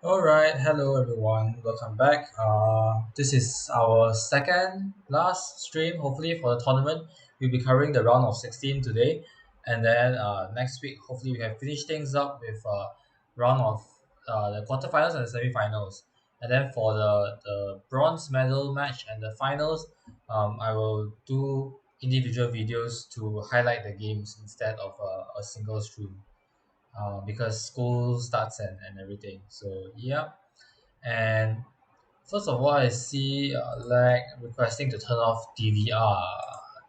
Alright, hello everyone, welcome back. This is our second last stream, hopefully, for the tournament. We'll be covering the round of 16 today, and then next week, hopefully, we have finished things up with round of the quarterfinals and the semi-finals. And then for the bronze medal match and the finals, I will do individual videos to highlight the games instead of a single stream because school starts and everything. So, yeah. And first of all, I see lag requesting to turn off DVR.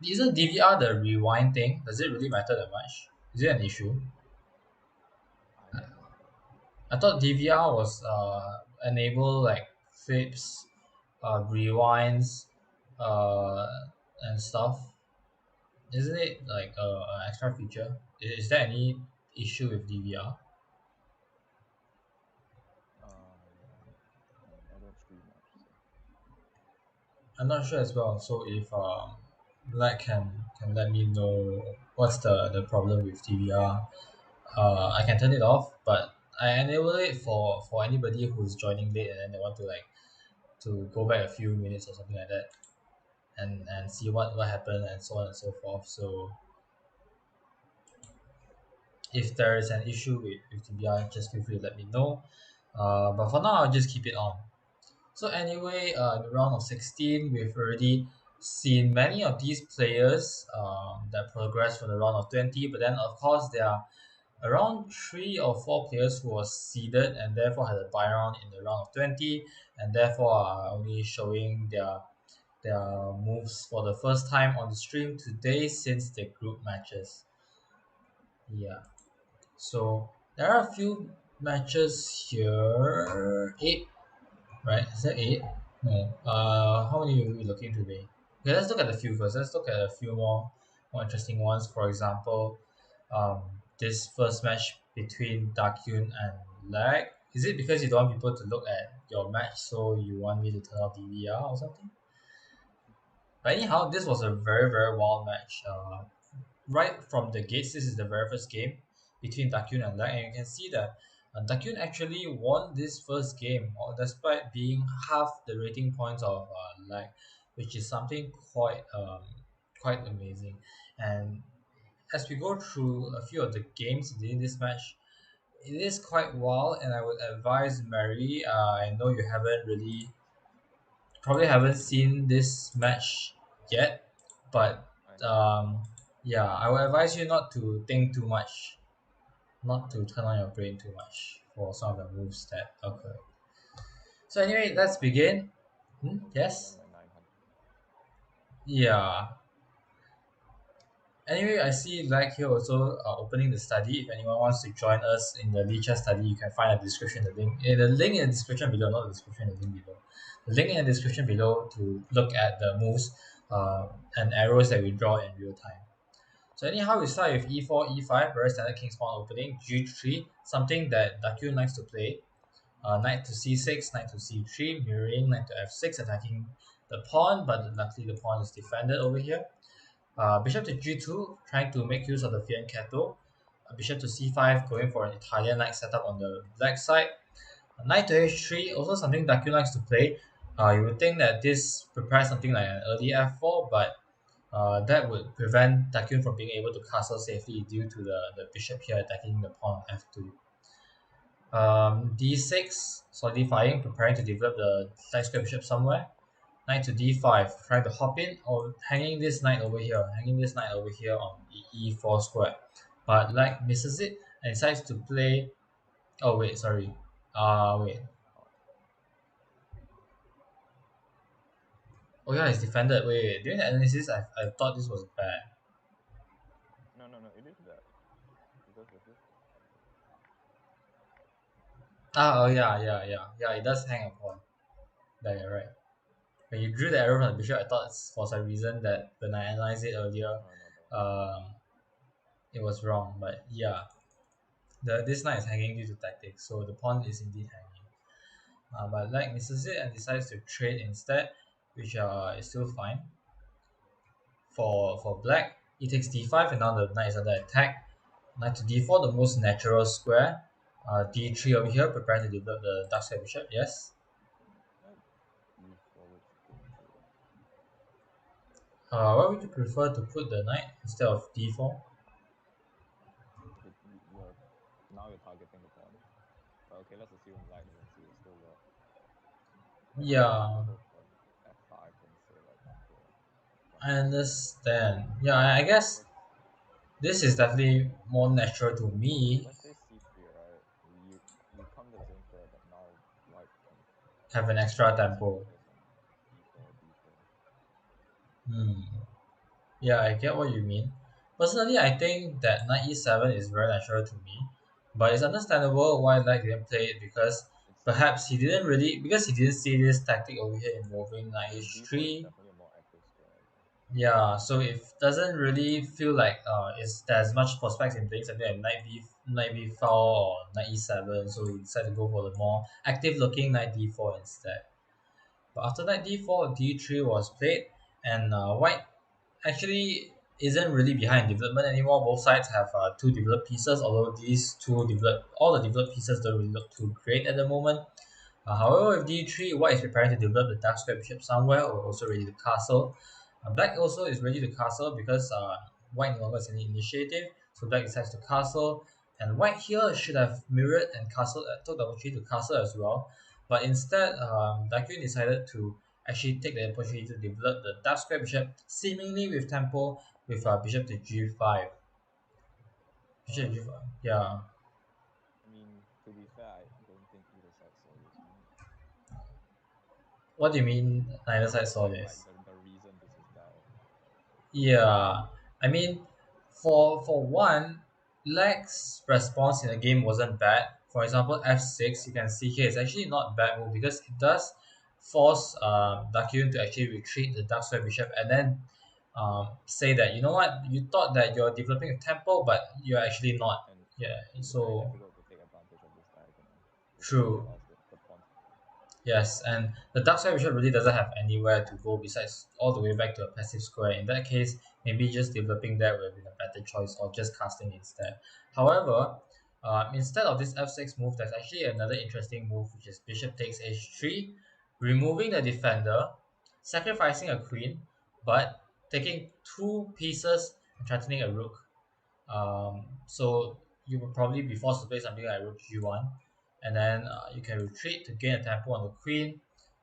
Isn't DVR the rewind thing? Does it really matter that much? Is it an issue? I don't know. I thought DVR was enable like flips, rewinds, uh, and stuff. Isn't it like an extra feature? Is there any issue with DVR? Yeah. I don't stream much, so I'm not sure as well. So if Black can let me know what's the problem with TVR, I can turn it off, but I enable it for anybody who's joining late and then they want to like to go back a few minutes or something like that and see what happened and so on and so forth. So if there is an issue with TVR, just feel free to let me know. But for now, I'll just keep it on. So anyway, in the round of 16, we've already seen many of these players that progressed from the round of 20. But then, of course, there are around 3 or 4 players who were seeded and therefore had a bye round in the round of 20, and therefore are only showing their moves for the first time on the stream today since the group matches. Yeah. So there are a few matches here. Eight, right? Is that eight? No. How many are we looking today? Okay, let's look at a few first. Let's look at a few more interesting ones. For example, this first match between Dakyun and Lag. Is it because you don't want people to look at your match, so you want me to turn off DVR or something? But anyhow, this was a very wild match. Right from the gates, this is the very first game between Dakyun and Lag, and you can see that Dakyun actually won this first game, despite being half the rating points of Lag, which is something quite amazing. And as we go through a few of the games in this match, it is quite wild, and I would advise Mary. I know you haven't really, probably haven't seen this match yet, but I haven't. um, yeah, I would advise you not to think too much, not to turn on your brain too much for some of the moves that occur. So anyway, let's begin. I Yes. won like 900. Yeah. Anyway, I see like here also opening the study. If anyone wants to join us in the Lichess study, you can find a description, the link. The link in the description below, not the description, the link below. The link in the description below to look at the moves and arrows that we draw in real time. So anyhow, we start with e4, e5, very standard king's pawn opening, g3, something that Dakyun likes to play. Knight to c6, knight to c3, mirroring knight to f6, attacking the pawn, but luckily the pawn is defended over here. Bishop to g2, trying to make use of the fianchetto. Bishop to c5, going for an Italian-like setup on the black side. Knight to h3, also something Dakyun likes to play. You would think that this prepares something like an early f4, but that would prevent Dakyun from being able to castle safely due to the bishop here attacking the pawn on f2. D6, solidifying, preparing to develop the side square bishop somewhere. Knight to d5, trying to hop in, or hanging this knight over here on e4 square. But like misses it and decides to play. Oh wait, sorry. Wait. Oh, Oh yeah, it's defended. Wait. During the analysis, I thought this was bad. no, it is bad because of this. Oh yeah. It does hang a pawn. Yeah, you're right. When you drew the arrow from the bishop, I thought for some reason that when I analyzed it earlier, No. um, it was wrong. But yeah, this knight is hanging due to tactics, so the pawn is indeed hanging. But Lag misses it and decides to trade instead, which is still fine. For black, he takes d5 and now the knight is under attack. Knight to d4, the most natural square. D3 over here, preparing to develop the dark square bishop. Yes. Knight E forward is dangerous. What would you prefer to put the knight instead of D4? Okay, you're now you're targeting the pawn. But okay, let's assume light doesn't see it still work. But I would Yeah, rather go for F5 than say like here. But I understand. Yeah, I guess because this is definitely more natural to me. let's say C3, right? You come to the same square, but now white can Have an extra easily tempo. focus on D4, D4. Hmm. Yeah, I get what you mean. Personally, I think that knight e7 is very natural to me, but it's understandable why Light didn't play it because It's perhaps he didn't really because he didn't see this tactic over here involving knight because D4 is h3. definitely a more active square, I guess. Yeah, so it doesn't really feel like it's there's much prospects in playing something like knight b4 or knight e7, so he decided to go for the more active looking knight d4 instead. But after knight d4, d3 was played, and white actually isn't really behind development anymore. Both sides have two developed pieces, although all the developed pieces don't really look too great at the moment. However, with d3, white is preparing to develop the dark square bishop somewhere, or also ready to castle. Black also is ready to castle because white no longer has any initiative, so black decides to castle. And white here should have mirrored and castled, took the opportunity to castle as well. But instead, Dakyun decided to actually take the opportunity to develop the dark square bishop, seemingly with tempo, with bishop to g5. Bishop Uh, g5, yeah. I mean, to be fair, I don't think either side saw this, right? What do you mean neither side saw Like this? the reason this is bad. Yeah, I mean, for one, Lex response in the game wasn't bad. For example, f6, Yeah, you can see here it's actually not bad move because it does force Dakyun to actually retreat the dark square bishop and then say that you know what you thought that you're developing a tempo, but you're actually not. and Yeah, it's very so difficult to take advantage of this diagonal because it true. allows the pawn to move. Yes, and the dark side bishop really doesn't have anywhere to go besides all the way back to a passive square. In that case, maybe just developing that would have been a better choice or just casting instead. However, instead of this f6 move, there's actually another interesting move which is bishop takes h3, removing the defender, sacrificing a queen, but taking two pieces and threatening a rook. So you will probably be forced to play something like rook g1, and then you can retreat to gain a tempo on the queen,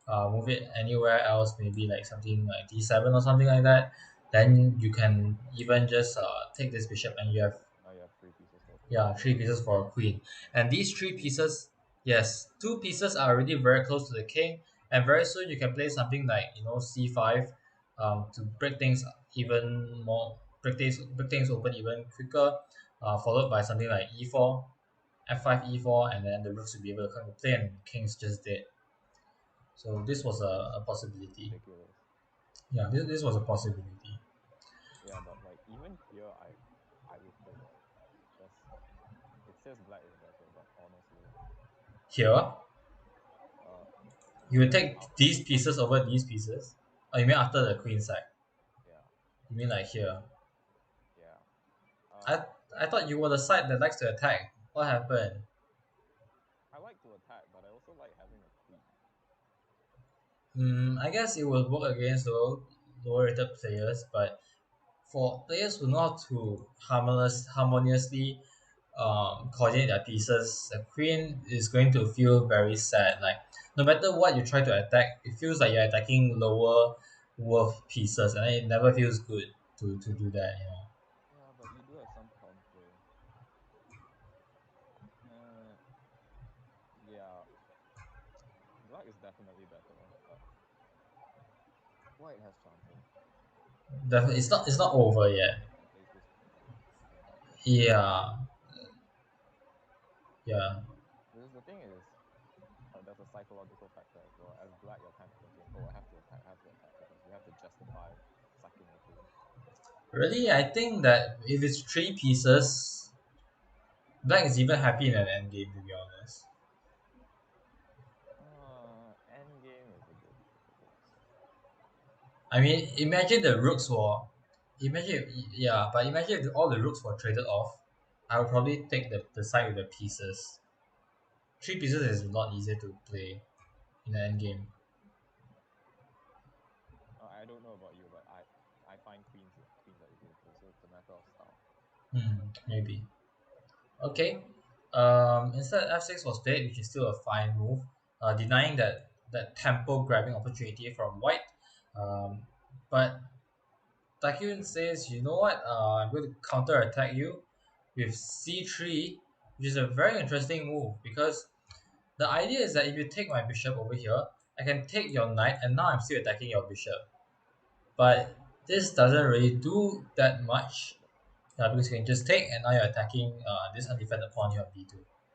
move it anywhere else, maybe like something like d7 or something like that. Then you can even just take this bishop, and you have Now you have three pieces for a queen. yeah, three pieces for a queen. And these three pieces, yes, two pieces are already very close to the king, and very soon you can play something like c5, to break things even more, break things open even quicker, followed by something like e4, f5, e4, and then the rooks will be able to come to play, and the king's just dead. So this was Which is a possibility. ridiculous. Yeah, this was a possibility. Yeah, but like even here, I would take white. Just it says black is better, but honestly, Here, uh, you would take after these pieces over these pieces. Oh, you mean after the queen side? yeah, You mean like here? yeah. I I thought you were the side that likes to attack. What happened? I like to attack, but I also like having a queen. I guess it will work against lower rated players, but for players who know how to harmoniously coordinate their pieces, the queen is going to feel very sad. Like no matter what you try to attack, it feels like you're attacking lower worth pieces, and it never feels good to do that. Yeah, but you do have some counter. Uh, yeah, black is definitely better, but white has chances. Definitely, it's not over yet. White can place this queen here. Yeah, yeah. Because the thing is, there's a psychological factor as well. As black, you're kind of thinking, oh, I have to attack because you have to justify sacking a queen. Really, I think that if it's three pieces, Black is even happy in an endgame, to be honest. Endgame is a bit difficult to say. I mean, imagine, yeah, but imagine if all the rooks were traded off. I would probably take the side with the pieces. three pieces is a lot easier to play in the end game. I don't know about you, but I find queens are easier to play, so it's a matter of style. Maybe. Okay. Instead, f6 was played, which is still a fine move, denying that tempo grabbing opportunity from white. But Takyun says, you know what? I'm going to counter attack you with c3, which is a very interesting move because the idea is that if you take my bishop over here, I can take your knight, and now I'm still attacking your bishop. But this doesn't really do that much because you can just take, and now you're attacking this undefended pawn here on b2.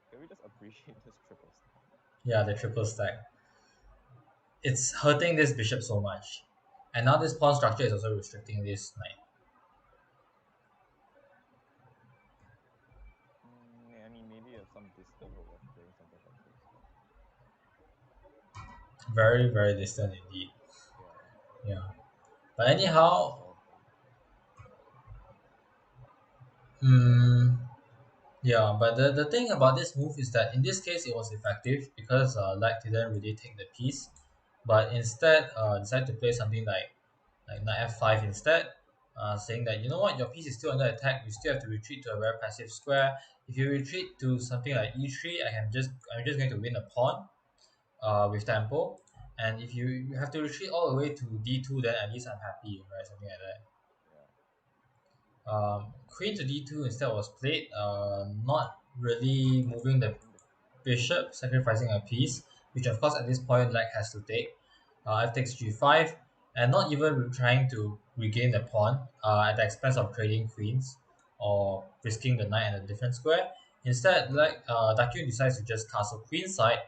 Can we just appreciate this triple stack? Yeah, the triple stack. It's hurting this bishop so much. And now this pawn structure is also restricting this knight. I mean, maybe at some distant hope of playing something like this, but Very, very distant indeed. yeah, Yeah. But maybe anyhow, solve. mm, yeah, but the thing about this move is that in this case it was effective because Light didn't really take the piece, but instead decided to play something like knight f5 instead, saying that you know what, your piece is still under attack, you still have to retreat to a very passive square. If you retreat to something like e3, I'm just going to win a pawn with tempo, and if you have to retreat all the way to d2, then at least I'm happy, right? Something like that. Yeah, Queen to d2 instead was played, not really moving the taking the bishop, sacrificing a piece, which of course at this point Black has to take. F takes g5, and not even trying to regain the pawn at the expense of trading queens or risking the knight in a different square. Instead, Dakyun decides to just castle queenside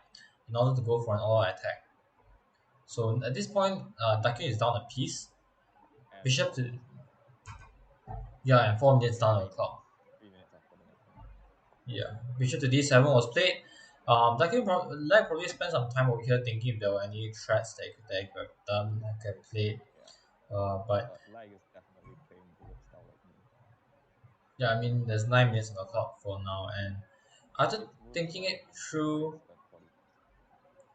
in order to go for an all-out attack. So at this point, Dakyun is down a piece. and Bishop 4 minutes to left. yeah, and 4 minutes down the 3 minutes. clock. 3 minutes after the next one. Yeah, bishop to d7 was played. Like probably spent some time over here thinking if there were any threats that he could have done, that could have played. Yeah, But but Lag is definitely playing bullet style like me. yeah, I mean, there's 9 minutes on the clock for now, and after Six moves thinking down, it and White through, spent 40 plus.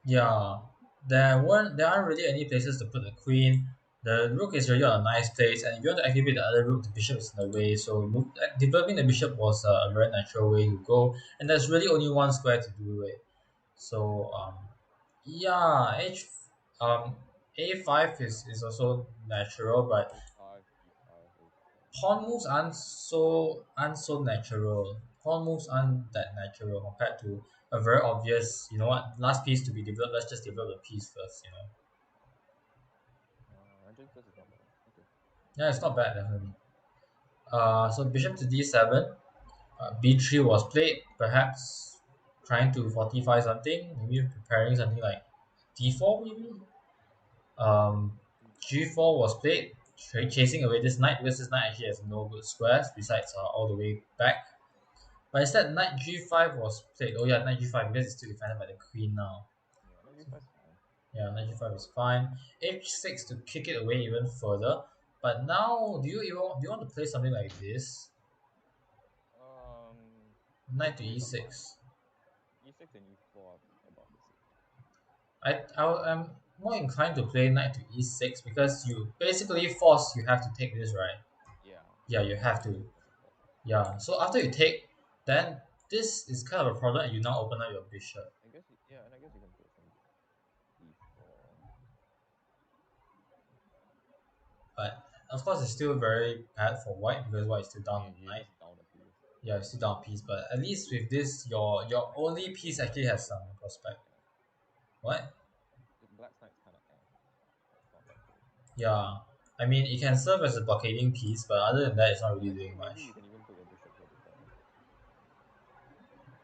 yeah, there aren't really any places to put the queen. The rook is already on a nice place, and if you want to activate the other rook, the bishop is in the way. So developing the bishop was a very natural way to go, and there's really only one square to do it. So yeah, um a5 is also natural, but A5, B5, A4. pawn moves aren't so natural. Pawn moves aren't that natural compared to a very obvious, you know what, last piece to be developed. Let's just develop the piece first. Actually, this is not bad. Okay. Yeah, it's not bad definitely. So bishop to d7, b3 was played, perhaps trying to fortify something, maybe preparing something like d4 maybe. Um, D4. g4 was played, chasing away this knight because this knight actually has no good squares besides all the way back. But instead, knight g5 was played. Oh yeah, knight g5 because it's still defended by the queen now. Yeah, no, D5 is fine. Yeah, knight g5 is fine. h6 to kick it away even further. But now, do you want to play something like this? Knight to Maybe not now. e6. E6 and E4 are about the same. I'm more inclined to play knight to e6 because you basically force you have to take this, right? Yeah, Yeah, you have E6 to. was a force. Yeah, so after you take, then this is kind of a problem, and you now open up your bishop. Yeah, and I guess you can put some D4. But of course, it's still very bad for white because white is still I down mean, on you're knight. just down a piece. Yeah, it's still down a piece, but at least with this, your Black's only Knight's piece kind of actually has some prospect. eh. What? Black's Knight's kind of eh. It's not that great. Yeah, I mean it can serve as a blockading piece, but other than that, it's not really Actually, doing maybe much. you can even put your bishop here to threaten.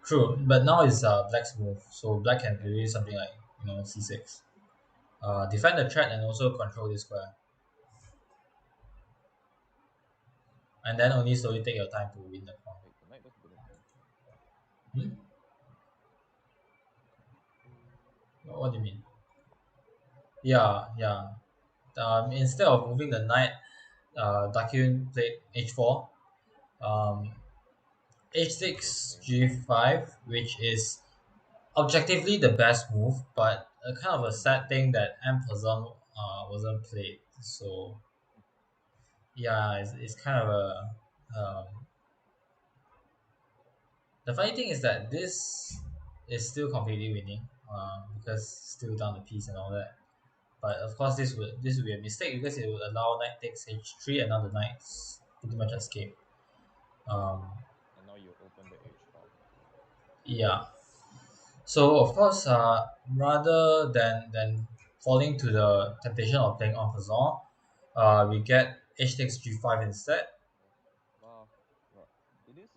True, but now it's black's move, so black can Yeah, do something like c6, defend the threat and also control this square, and then only slowly take your time to win the pawn. wait, the knight just didn't move. Hmm? What do you mean? Yeah, yeah. Instead of moving the knight, Dakyun played h4, um, Which is h6, interesting. g5, which is objectively the best move, but a kind of a sad thing that M wasn't played. So yeah, it's kind of a the funny thing is that this is still completely winning, because still down the piece and all that. But of course, this would be a mistake because it would allow knight takes h3 and now the knight's pretty much escape. Um, And now you open the H file as well. yeah. So of course, rather than falling to the temptation of playing en passant, we get h takes g5 instead. Yeah. Wow. Well, it is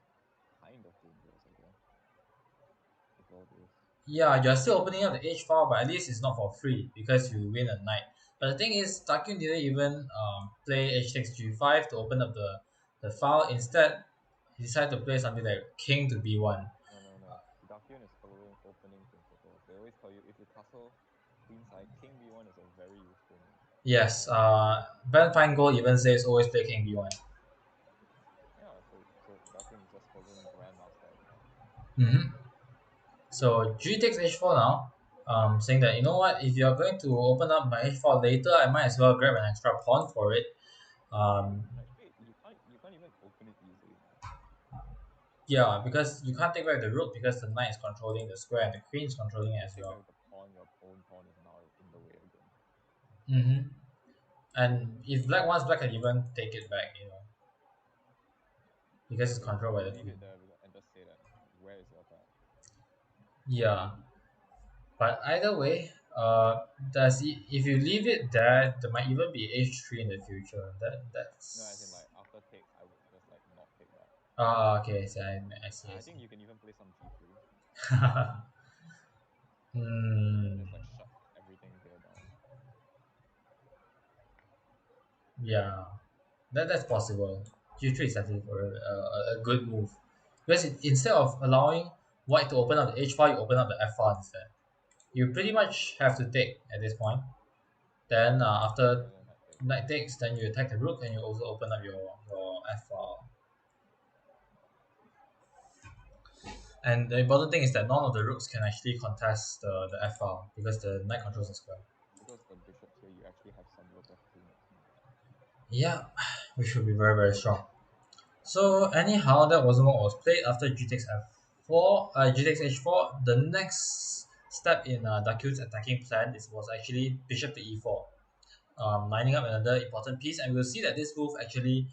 kind of dangerous, I guess, with all this. Yeah, you're still opening up the H file, but at least it's not for free because you win a knight. But the thing is, Takyun didn't even play H takes G5 to open up the file. Instead, he decided to play something like King to B1. No, no, no. Dakyun is following opening principles. They always tell you if you castle queenside, king b1 is a very useful move. Yes, Ben Feingold even says always play King B1. Yeah, so Dakyun is just following grandmaster advice. Mm-hmm. So G takes H4 now, saying that you know what, if you're going to open up my H4 later, I might as well grab an extra pawn for it. Um, I'm like, wait, you can't even open it easily now. Yeah, because you can't take back the rook because the knight is controlling the square and the queen is If controlling it you as take well. back the pawn, your own pawn is now in the way again. Mm-hmm. And if black wants, black can even take it back, because it's So you controlled by can the leave it queen. there and just say that where is your attack? Yeah, but either way, if you leave it there, there might even be h3 in the future. No, as in That's like after takes, I would just like not take back. okay. So I see, I I see. think you can even play some g3 and just Hmm. like shut everything here down. Yeah, that's possible. G3 is actually for a good move because instead of allowing white to open up the h file, you open up the f file instead. You pretty much have to take at this point. Then Yeah, after then I take. knight takes, then you attack the rook and you also open up your f file. And the important thing is that none of the rooks can actually contest the f file because the knight controls Yeah, the square. because the bishops here, you actually have some rook f2 next move. Yeah, we should be very very strong. So anyhow, that wasn't what was played after g takes f4, g takes h4. The next step in Dakyu's attacking plan was actually bishop to e4, lining up another important piece, and we'll see that this move actually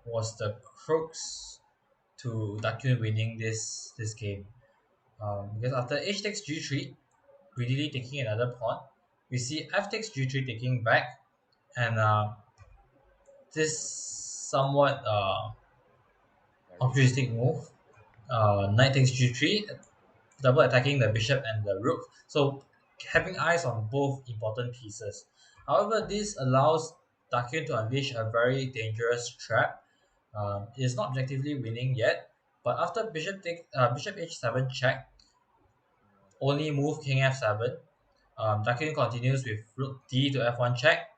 was the crux to Dakyun winning this game. Because after h takes g3, greedily taking another pawn, we see f takes g3 taking back, and this somewhat Very opportunistic risky. move. Knight takes g3, double attacking the bishop and the rook. So having eyes on both important pieces. However, this allows Dakyun to unleash a very dangerous trap. It's not objectively winning yet, but after bishop h7 check, Yeah. only move king f7. Dakyun continues with rook d to f1 check,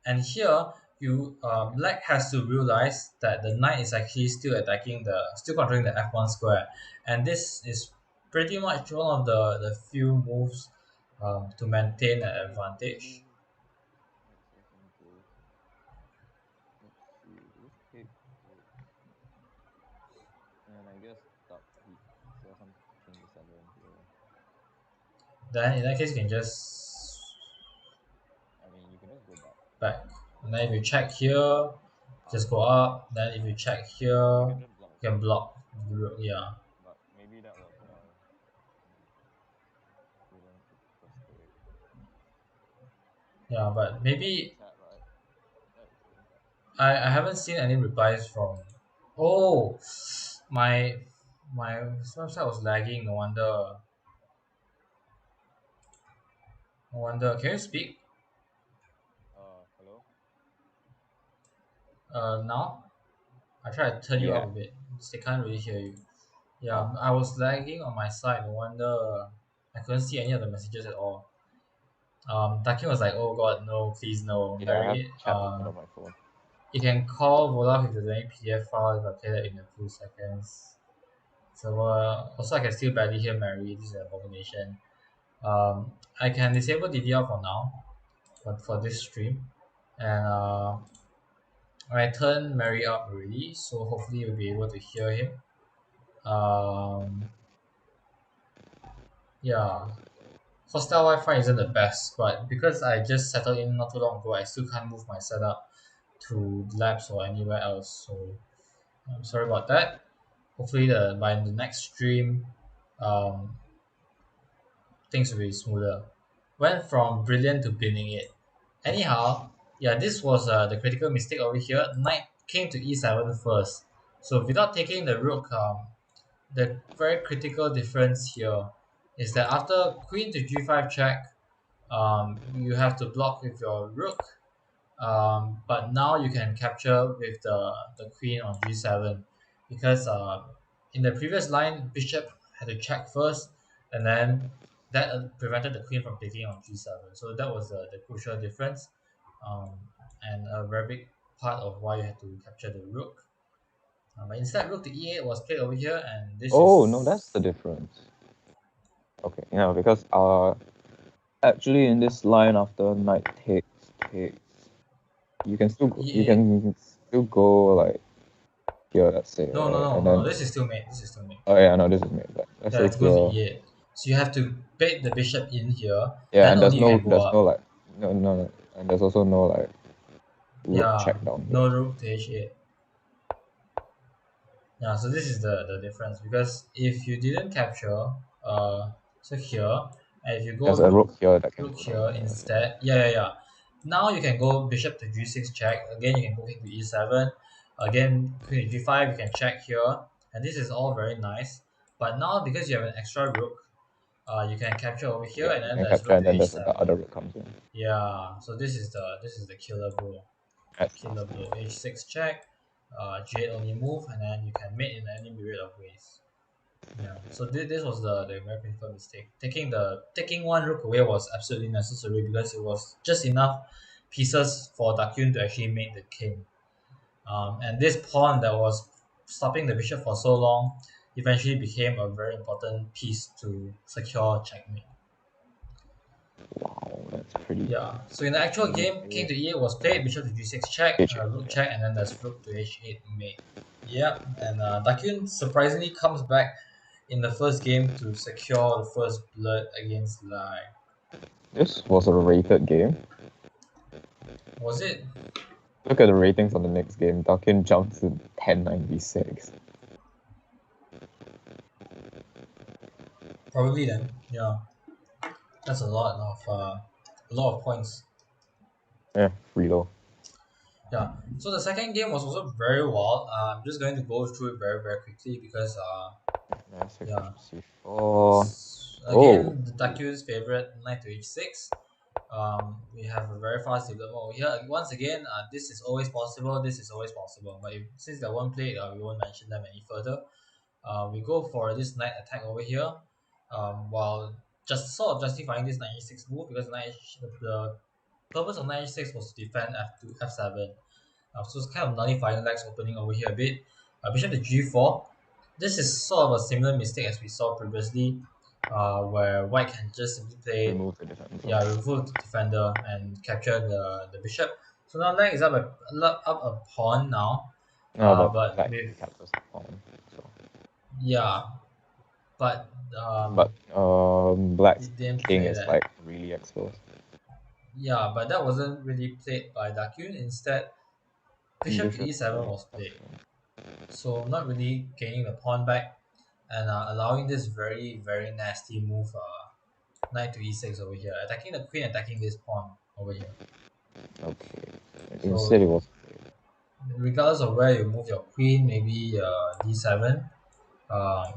and here you black has to realize that the knight is actually still controlling the f1 square, and this is pretty much one of the few moves to maintain an Maybe advantage. maybe let's have him go. Let's see. This take takes, and I guess he still has some king e7 here. Then in that case, you can just I mean, you can just go back. back. And then if you check here, Ah, just go up. Then if you check here, you can just block you can here, block. Yeah, but maybe that was why he didn't just take. yeah, but That's in maybe chat, right? Let me see. I haven't seen any replies from. Oh, my my website was lagging. No wonder. No wonder. Can you speak? Hello. Now I try to turn you up Yeah. a bit. They can't really hear you. Oh, Yeah, I was lagging on my side. No wonder I couldn't see any of the messages at all. Taki was like, "Oh God, no, please no." yeah. I have Very. chat open on my phone. You can call Vola if there's any PDF file if I play that in a few seconds. So also I can still barely hear Mary. This is an abomination. I can disable DVR for now for this stream, and I turned Mary up already, so hopefully you'll be able to hear him. Um, yeah, hostel Wi-Fi isn't the best, but because I just settled in not too long ago, I still can't move my setup to labs or anywhere else. So I'm sorry about that. Hopefully, by the next stream, um, things will be smoother. Went from brilliant to binning it. Anyhow, yeah, this was the critical mistake over here. Knight came to e7 first. So without taking the rook, the very critical difference here is that after queen to g5 check, you have to block with your rook, but now you can capture with the queen on g7 because in the previous line bishop had to check first, and then that prevented the queen from taking on g7. So that was the crucial difference, um, and a very big part of why you had to capture the rook. But instead, rook to e8 was played over here, and this Oh no, that's the is difference. Okay, yeah, because actually in this line after knight takes, you e8. can still go like here, let's say, No, no, right, no, and no, no. then This is still mate. This is still mate. oh yeah, no, this is made. But let's Yeah, say let's go to here, e8. So you have to bait the bishop in here, yeah, then and only you can go there's no up. like no, and there's also no like rook Yeah, check down here. no rook to h8. Yeah, so this is the difference because if you didn't capture, so here, and if you go There's a rook here that can rook go down here here. instead, yeah. Now you can go bishop to g6 check. Again, you can go king to e7. Again, queen to g5. You can check here, and this is all very nice. But now because you have an extra rook, you can capture over here, Yeah, and you then can there's capture, rook and to then there's the h7. other rook comes in. Yeah, so this is the killer blow. That's Killer nasty. blow. h6 check. G8 only move, and then you can mate in any myriad of ways. Yeah. So this was the very painful mistake. Taking one rook away was absolutely necessary because it was just enough pieces for Dakyun to actually make the king. And this pawn that was stopping the bishop for so long eventually became a very important piece to secure checkmate. Wow, that's pretty. Yeah. So in the actual game, king to e8 was played, bishop to g6 check, H8, rook yeah. check, and then there's rook to h8 mate. Yeah, and Dakyun surprisingly comes back in the first game to secure the first blood against Lai. This was a rated game. Was it? Look at the ratings on the next game. Dakin jumps to 1096. Probably then. Yeah, that's a lot of points. Yeah, Frito. Yeah. So the second game was also very wild. I'm just going to go through it very very quickly because Nice yeah. C4. Oh, Again, the Dakyu's favorite knight to h6. We have a very fast development over here. Once again, this is always possible. This is always possible. But since they won't play, we won't mention them any further. We go for this knight attack over here, while just sort of justifying this knight e6 move because the purpose of knight e6 was to defend f2 f7. So it's kind of nullifying Lex opening over here a bit. Bishop to g4. This is sort of a similar mistake as we saw previously, where white can just simply play, remove the defender. yeah, remove the defender and capture the bishop. So now knight is up a pawn now, No, but but black with, can capture the pawn. So, yeah, but but they black's didn't king play is that. like really exposed. Yeah, but that wasn't really played by Dakyun. Instead, bishop to Bishop e7 to was played. f7. So not really gaining the pawn back and allowing this very very nasty move, knight to e6 over here, attacking the queen, attacking this pawn over here. Okay. Instead So it was regardless of where you move your queen, maybe d7,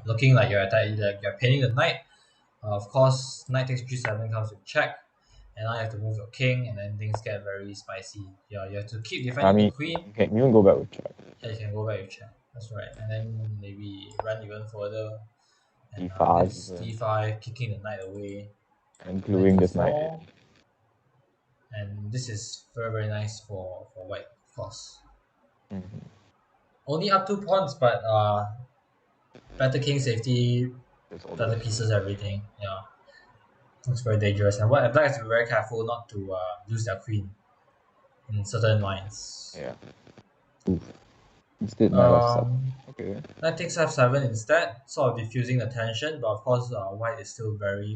looking like you're pinning the knight. Of course, knight takes g7 comes with check, and now you have to move your king, and then things get very spicy. Yeah, you have to keep I defending the mean queen. you can even go back with check. Yeah, you can go back with check. That's right, and then maybe run even further, and D5 this even. d5 kicking the knight away, And knight gluing this knight d4, in. and this is very very nice for white, of course. Mhm. Only up 2 pawns, but Better king safety, There's all better those. pieces, everything. Yeah, looks very dangerous. And what black has to be very careful not to lose their queen in certain lines. Yeah. Oof. Instead knight f7. Um, Okay. Knight takes f7 instead, sort of diffusing the tension, but of course, white is still very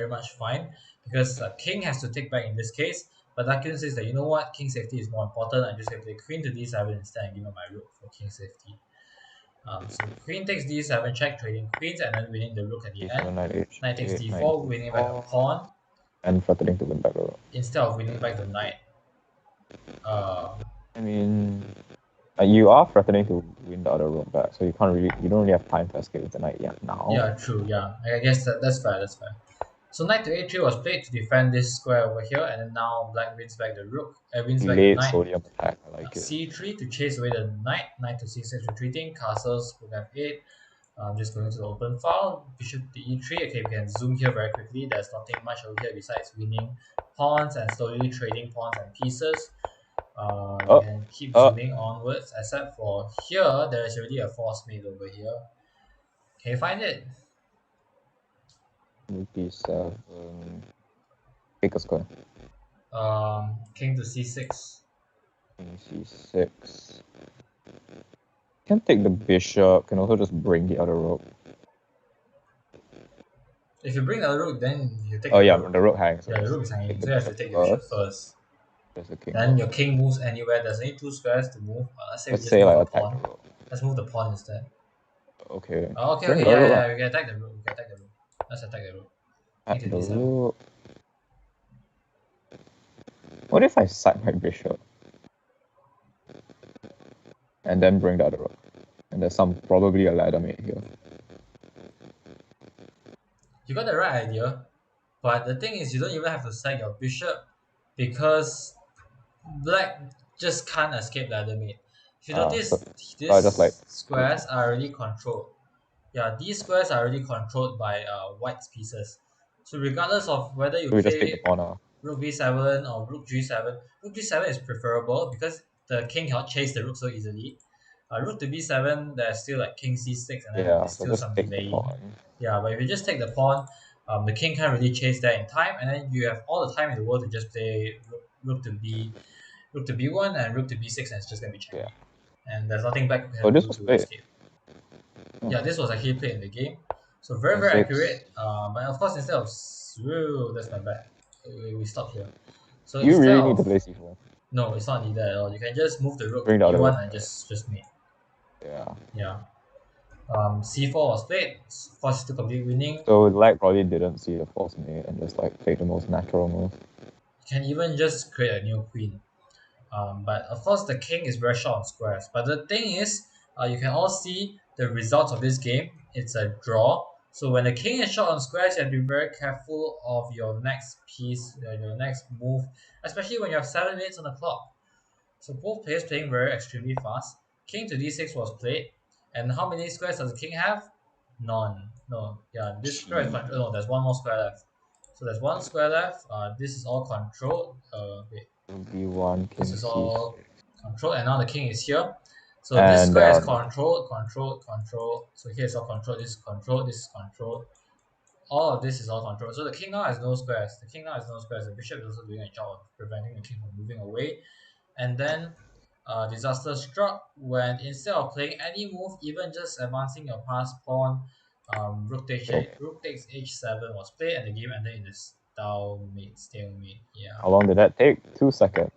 much fine because king has to take back in this case. But Dakun says that you know what, king safety is more important. I'm just going to play queen to d7 instead and give him my rook for king safety. So queen takes d7, check trading queens, and then winning the rook at the end. d7, knight Knight takes h8, knight d4, winning back a d4. pawn And threatening to win back the rook. instead of winning back the knight. Uh, I mean, you are threatening to win the other rook back, so you don't really have time to escape with the knight yet now. yeah, true. Yeah, I guess that's fair. That's fair. So knight to a3 was played to defend this square over here, and then now black wins back the rook, wins back the Delayed knight. sodium attack, I like it. C3 to chase away the knight, knight to c6 retreating, castles, rook f8. I'm just going to the open file, bishop to e3. Okay, we can zoom here very quickly. There's nothing much over here besides winning pawns and slowly trading pawns and pieces. We Oh, can keep oh, zooming onwards, except for here, there is already a force made over here. Can you find it? d7. Take a square. King to c6. King c6. Can take the bishop, can also just bring the other rook. If you bring the rook, then you take Oh the yeah, rook. the rook hangs. So Yeah, the just rook is take hanging, the so you have to bishop take the bishop first. first. There's the king Then first. your king moves anywhere. There's only two squares to move. Let's say we Let's just say move like a attack the pawn. rook. Let's move the pawn instead. Okay. Okay, Bring okay, the yeah, rook yeah, up. yeah. We can attack the rook. We can attack the rook. Let's attack the rook. King At to the d7. rook. What if I sack my bishop? And then bring the other rook. And there's probably a ladder mate here. You got the right idea, but the thing is, you don't even have to sack your bishop because black just can't escape ladder mate. If you So, notice, so I just like these squares are already controlled. Yeah, these squares are already controlled by white's pieces. So regardless of whether you so we just take the play pawn now. rook b7 or rook g7, rook g7 is preferable because the king cannot chase the rook so easily. Rook to b7, there's still like king c6 and then Yeah, there's so still just some take the delaying. pawn. Yeah, but if you just take the pawn, the king can't really chase that in time, and then you have all the time in the world to just play rook to b1 and rook to b6, and it's just gonna be Yeah. checkmate. And there's nothing black So can this do was to played. escape. Oh, Yeah, this was actually played in the game. So very e6. accurate. But of course, instead of whoa, that's my bad. We stop here. So You instead really need to of play c4. no, it's not needed at all. You can just move the rook to Bring the other b1 rook, and right? just mate. Yeah. Yeah. C4 was played. Of course, still complete winning. So Lag probably didn't see the force mate and just like played the most natural move. You can even just create a new queen. But of course, the king is very short on squares. But the thing is, you can all see the results of this game. It's a draw. So when the king is short on squares, you have to be very careful of your next piece, your next move, especially when you have 7 minutes on the clock. So both players playing very extremely fast. King to d6 was played, and how many squares does the king have? None. No. Yeah, this square is Gee. controlled. No, there's one more square left. So there's one square left. This is all controlled. Wait, b1, this king is c6. all controlled, and now the king is here. So this And there square is are no. controlled, controlled, controlled. So here is all controlled. This is controlled. This is controlled. All of this is all controlled. So the king now has no squares. The king now has no squares. The bishop is also doing a job of preventing the king from moving away. And then disaster struck when instead of playing any move, even just advancing your passed pawn, Okay. rook takes h7 was played, and the game ended in a stalemate. Yeah, How long did that take? 2 seconds.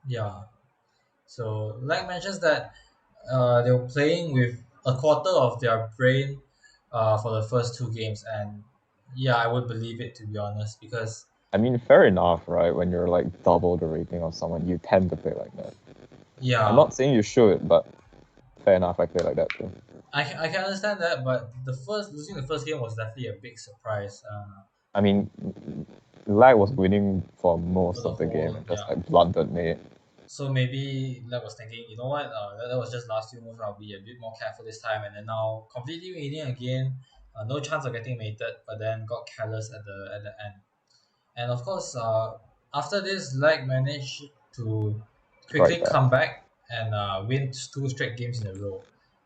yeah. So, like mentions that they were playing with a quarter of their brain for the first two games, and yeah, I would believe it to be honest because I mean, fair enough, right? When you're like double the rating of someone, you tend to play like that. I'm yeah, not saying you should, but fair enough, I play like that too. I can understand that, but the first losing the first game was definitely a big surprise I mean, Lag was winning for for most the of the game whole and just yeah. like blundered me. So maybe Lab was thinking, you know what, that was just last few moves. I'll be a bit more careful this time, and then now completely winning again, no chance of getting mated, but then got careless at the end. And of course, after this, Lag managed to Strike quickly back. come back and win two straight games in a row.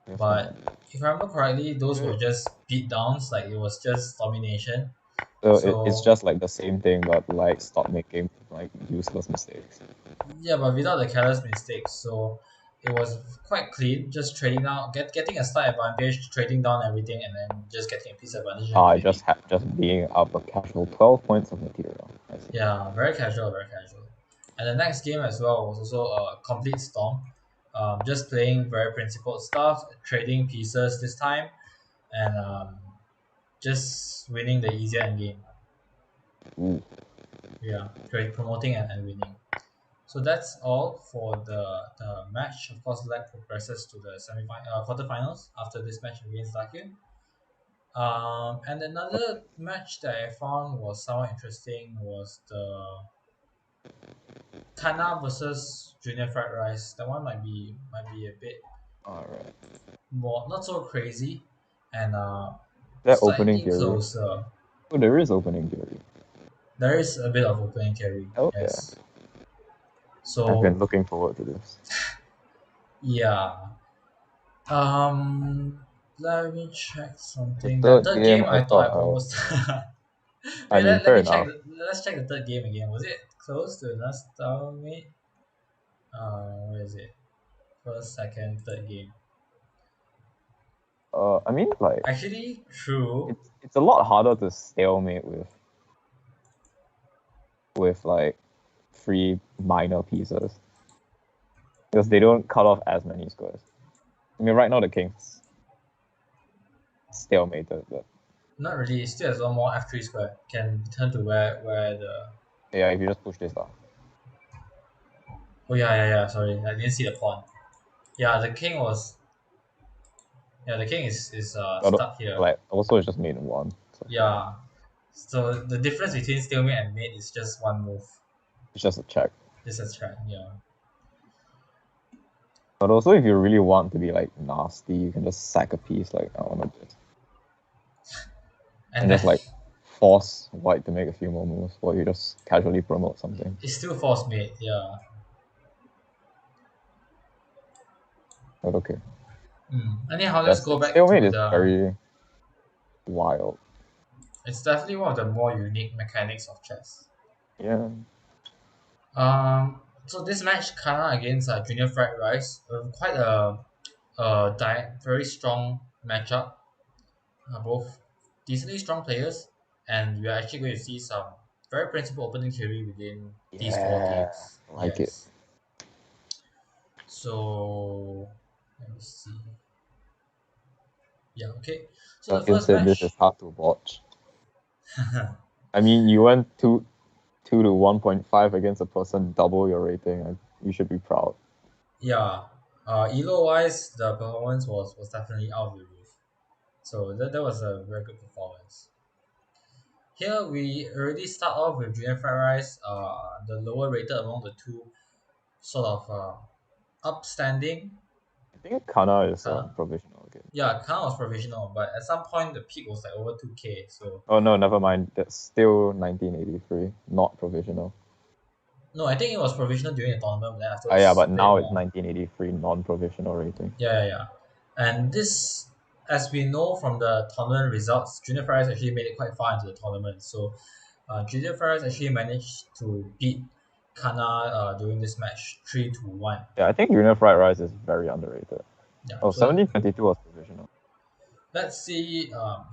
If not, But if I remember correctly, those were eh, just beat downs. Like it was just domination. so it's So just like the same thing, but like stop making like useless mistakes. yeah, but without the careless mistakes. So it was quite clean. Just trading down, getting a slight advantage, trading down everything, and then just getting a piece of advantage and Ah, winning. just being up a casual 12 points of material. I see. Yeah, very casual, very casual. And the next game as well was also a complete storm. Just playing very principled stuff, trading pieces this time, and just winning the easier end game. Ooh, Yeah, promoting and winning. So that's all for the match. Of course, leg progresses to the quarterfinals after this match against Lakia. And another match that I found was somewhat interesting was the Kana versus Junior Fried Rice. That one might be a bit alright. more not so crazy and That opening slightly theory. closer. Oh, there is opening theory. There is a bit of opening carry, Oh yeah. yes. I've been So looking forward to this. yeah. Um, let me check The something. That third third game, game, I I thought I thought, almost. I Wait, mean, let fair me check. enough. Let's check the third game again. Was it close to the last stalemate? Where is it? First, second, third game. I mean, like, Actually, true. it's a lot harder to stalemate with like three minor pieces because they don't cut off as many squares. I mean, right now the king's stalemated, but Not really. It still has one more F3 square. Can turn to where the. yeah, if you just push this down. Oh yeah. Sorry, I didn't see the pawn. Yeah, the king was. Yeah, the king is But stuck here. like, also it's just made in one, so fair. Yeah. So the difference between stalemate and mate is just one move. It's just a check. This is right. Yeah. But also, if you really want to be like nasty, you can just sack a piece like I want to, And and then just like force white to make a few more moves, or you just casually promote something. it's still force mate. Yeah. But okay, Anyhow, let's yes, go back stalemate to is the. very wild. It's definitely one of the more unique mechanics of chess. Yeah, So this match, Kana against Junior Fried Rice, quite very strong matchup. Both decently strong players, and we are actually going to see some very principled opening theory within these four yeah, games. like it. Yes. So let me see. Yeah. Okay. So the Duncan first said this is match. hard to watch. I mean, you went two to 1.5 against a person double your rating. You should be proud. Yeah. Elo wise, the performance was definitely out of the roof. So that was a very good performance. Here we already start off with Junior Fried Rice, the lower rated among the two, sort of upstanding. I think Kana is Kana. provisional again. Yeah, Kana was provisional, but at some point the peak was like over 2K. So Oh no, never mind. That's still 1983, not provisional. no, I think it was provisional during the tournament, but then Ah yeah, afterwards but played now it's more. 1983 non-provisional rating. Yeah. And this, as we know from the tournament results, Junior Fried Rice actually made it quite far into the tournament. So Junior Fried Rice actually managed to beat Kana during this match 3-1. Yeah, I think Junior Fried Rice is very underrated. Yeah, Oh, so 1722 was provisional. let's see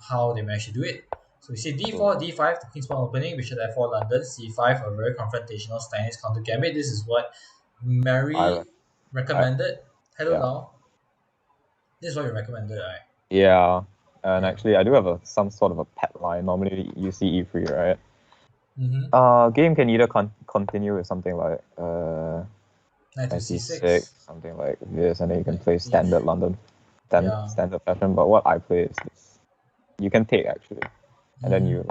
how they managed to do it. So we see So d4, d5, the Queen's Pawn opening, Bishop f4 London, c5, a very confrontational Chinese counter gambit. This is what I, Mary I recommended. Hello, yeah. Lau. This is what you recommended, right? Yeah, and Yeah. actually I do have some sort of a pet line. Normally you see E3, right? Mm-hmm. Game can either continue with something like Knight to knight c6, c6. something like this, and then you can Like play standard h. London, Yeah. standard fashion. But what I play is this. You can take actually, and then Mm-hmm. you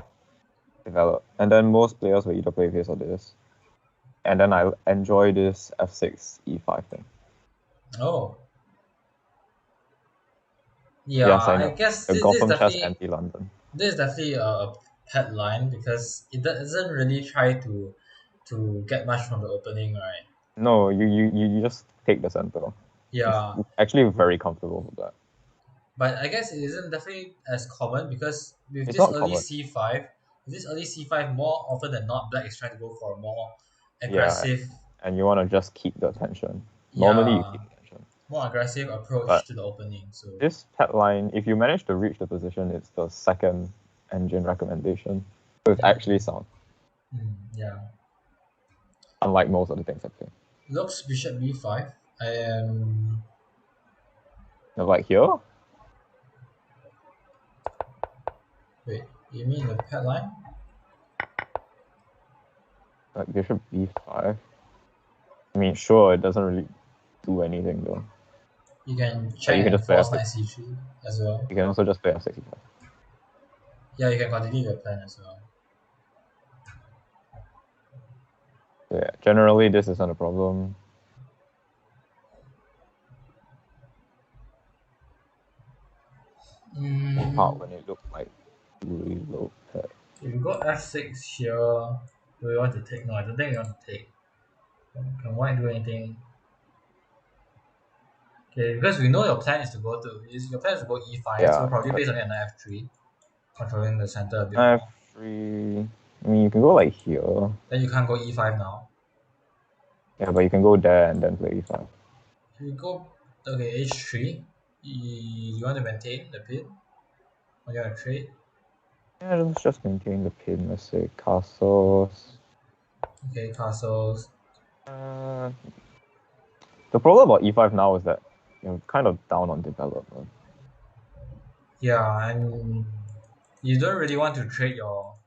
develop. And then most players will either play this or this. And then I enjoy this f6 e5 thing. Oh. Yeah, Yes, I I know. guess The this is Gotham chess definitely anti-London. this is definitely a pet line because it doesn't really try to get much from the opening, right? No, you just take the center. It's Yeah. actually very comfortable with that. But I guess it isn't definitely as common because with It's this not early common. c5, with this early c5, more often than not, black is trying to go for a more Yeah, aggressive, and you want to just keep the attention. Normally you yeah, keep attention. more aggressive approach But to the opening. So this pet line, if you manage to reach the position, it's the second engine recommendation. So it's actually sound, yeah, unlike most of the things I play. looks bishop b5. I am Now, like here, wait. You mean the pet line? like bishop b5. I mean, sure, it doesn't really do anything though. You can Like you check can and just play force f6. knight c3 as well. You can also just play f65. Yeah, you can continue your plan as well. So yeah, generally this isn't a problem. Apart when it looks like really low pet. If you go f6 here, do you want to take? No, I don't think you want to take. Can white do anything? Okay, because we know your plan is to go to your plan is to go e5, so Yeah, probably based on an f3, controlling the center a bit more. f3. I mean, you can go like here. Then you can't go e5 now. Yeah, but you can go there and then play e5. If you go okay h3, you want to maintain the pin or you want to trade? Yeah, let's just maintain the pin. Let's say castles. Okay, castles. Uh, the problem about e5 now is that you're kind of down on development. Yeah, and you don't really want to trade your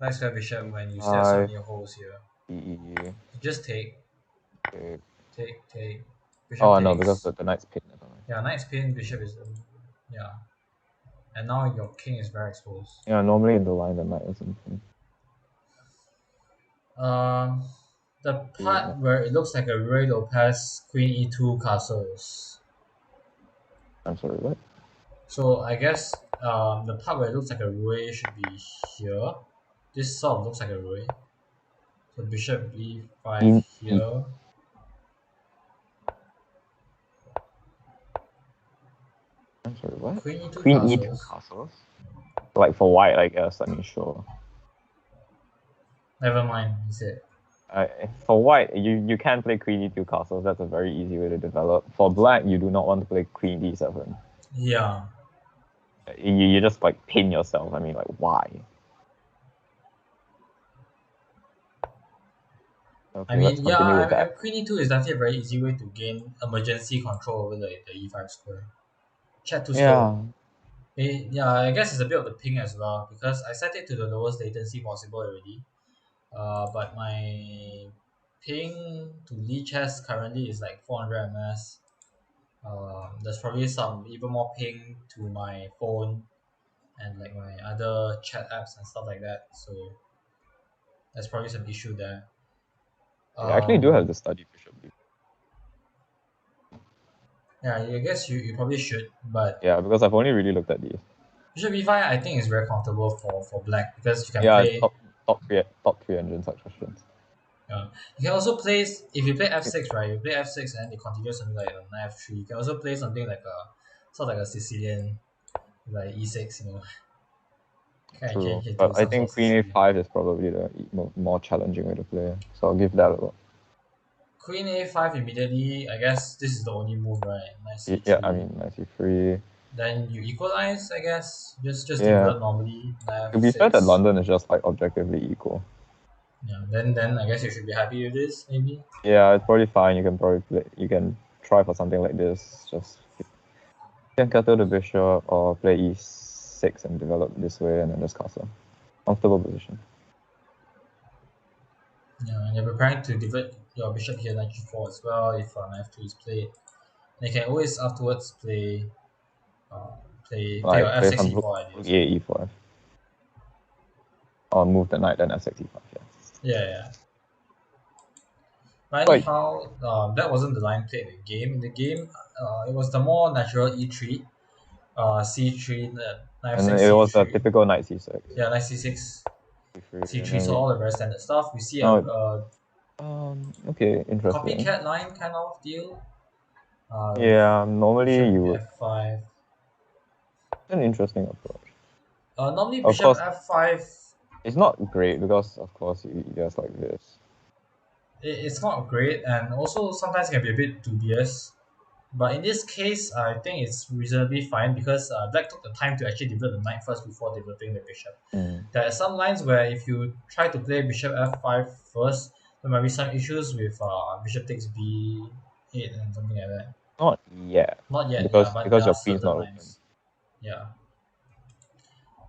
knight square bishop when you still have so e5, many holes here. e. You just take, Okay. take. Bishop Oh no, because takes. the knight's pin. Never mind. Yeah, knight's pin, bishop is yeah. And now your king is very exposed. Yeah, normally in the line the knight isn't pin. Um, the part where it looks like a Ruy Lopez Queen E2 castles. I'm sorry, what? So I guess the part where it looks like a Ruy should be here. This sort of looks like a Ruy. So bishop B5 Queen e. here. I'm sorry, what? Queen E2 Queen e2 castles. castles? Like for white, I guess. I mean, sure. Never mind, he said. For white, you can play queen e2 castles. That's a very easy way to develop. For black, you do not want to play queen d7. Yeah. You just like pin yourself. I mean, like why? I Okay, let's mean, yeah, continue with that. Queen E2 is definitely a very easy way to gain emergency control over the E5 square. Chat too slow. Yeah, Yeah, I guess it's a bit of the ping as well because I set it to the lowest latency possible already. But my ping to Lichess currently is like 400 ms. There's probably some even more ping to my phone and like my other chat apps and stuff like that. So there's probably some issue there. I actually do have Um, the study bishop. yeah, I guess you probably should, but Yeah, because I've only really looked at these. Bishop B5 I think is very comfortable for black because you can Yeah, play. top three engine suggestions. You can also place if you play f6, right? You play f6 and then you continue something like an f3. You can also play something like a sort of like a Sicilian, like e6. Kind of True, change it but to I some sort think of queen Sicilian. a5 is probably the more challenging way to play. So I'll give that a look. Queen a5 immediately. I guess this is the only move, right? Knight Yeah, I c3. mean knight c3. Then you equalize, I guess. Just Yeah, develop normally. Knight to be fair, that f6. London is just like objectively equal. Yeah. Then I guess you should be happy with this, maybe. Yeah, it's probably fine. You can probably play. You can try for something like this. Just you can cutter the bishop or play e6 and develop this way, and then just castle. Comfortable position. Yeah, and you're preparing to divert your bishop here knight g4 as well if f2 is played. And you can always afterwards uh, play your Like play f6 some rook, e4 rook ideas. e8 e5, or move the knight then f6 e5. Yeah. Yeah. But Like, anyhow, that wasn't the line played in the game. In the game, it was the more natural e3, c3, knight and f6 it was the c3. typical knight c6, Yeah, knight c6, c3, and c3. then So all the very standard stuff. We see now okay, interesting. copycat line kind of deal. With Yeah, normally bishop you would f5. An interesting approach. Normally Of bishop course, f5, it's not great because, of course, you just like this. it's not great, and also sometimes it can be a bit dubious. But in this case, I think it's reasonably fine because Black took the time to actually develop the knight first before developing the bishop. Mm. There are some lines where if you try to play bishop f5 first, there might be some issues with bishop takes b8 and something like that. Not yet, Not yet, yeah, because but there because are your queen's certain not open. lines. Yeah.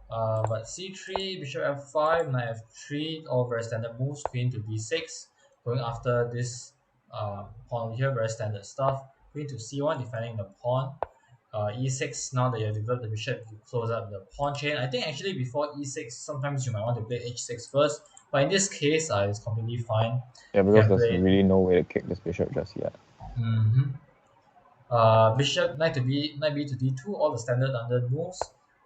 But c3, bishop f5, knight f3, all very standard moves. Queen to b6, going after this pawn here, very standard stuff. Queen to c1, defending the pawn. E6, now that you have developed the bishop, you close up the pawn chain. I think actually before e6, sometimes you might want to play h6 first, but in this case, it's completely fine. Yeah, You because can there's play. really no way to kick this bishop just yet. Mm-hmm. Bishop, knight b to d2, all the standard London moves.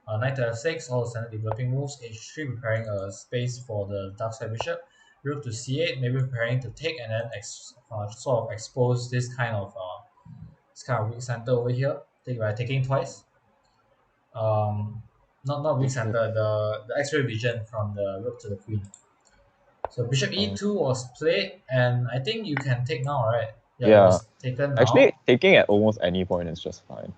Knight to f6, all the standard developing moves. h3, preparing a space for the dark side bishop. Rook to c8, maybe preparing to take and then sort of expose this kind of weak center over here. Take by taking twice. Um, not weak Bishop. center, the X-ray vision from the rook to the queen. So bishop Um, e2 was played, and I think you can take now, right? Yeah, it yeah, was taken actually, now. taking at almost any point is just fine.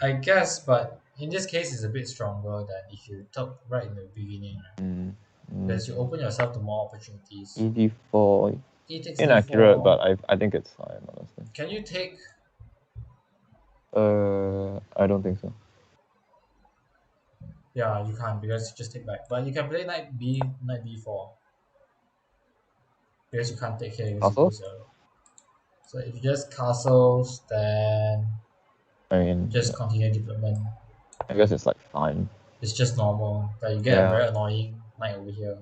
I guess, but in this case, it's a bit stronger than if you took right in the beginning, right? Mm. Mm. Because you open yourself to more opportunities. ED4, E takes inaccurate, d4. but I think it's fine, honestly. Can you take? I don't think so. Yeah, you can't because you just take back. But you can play knight b4 because you can't take here because you Castle? lose your. So if you just castles, then I mean, just yeah, continue development. I guess it's like fine. It's just normal, but you get a Yeah. very annoying knight over here.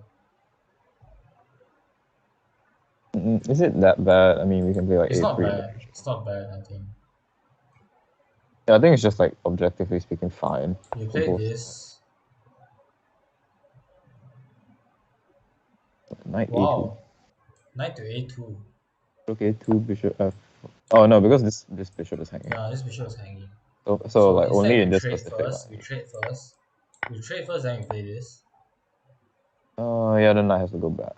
Is it that bad? I mean, we can play like It's not A3 in the bad. future. It's not bad. I think Yeah, I think it's just like objectively speaking fine you for play both sides. this. Knight A2. Wow, knight to a2. Rook A2, bishop F. Oh no, because this bishop is hanging. Yeah, this bishop is hanging. So So like instead only we in this trade specific first. We line. trade first. We trade first, then we play this. Yeah, then knight has to go back.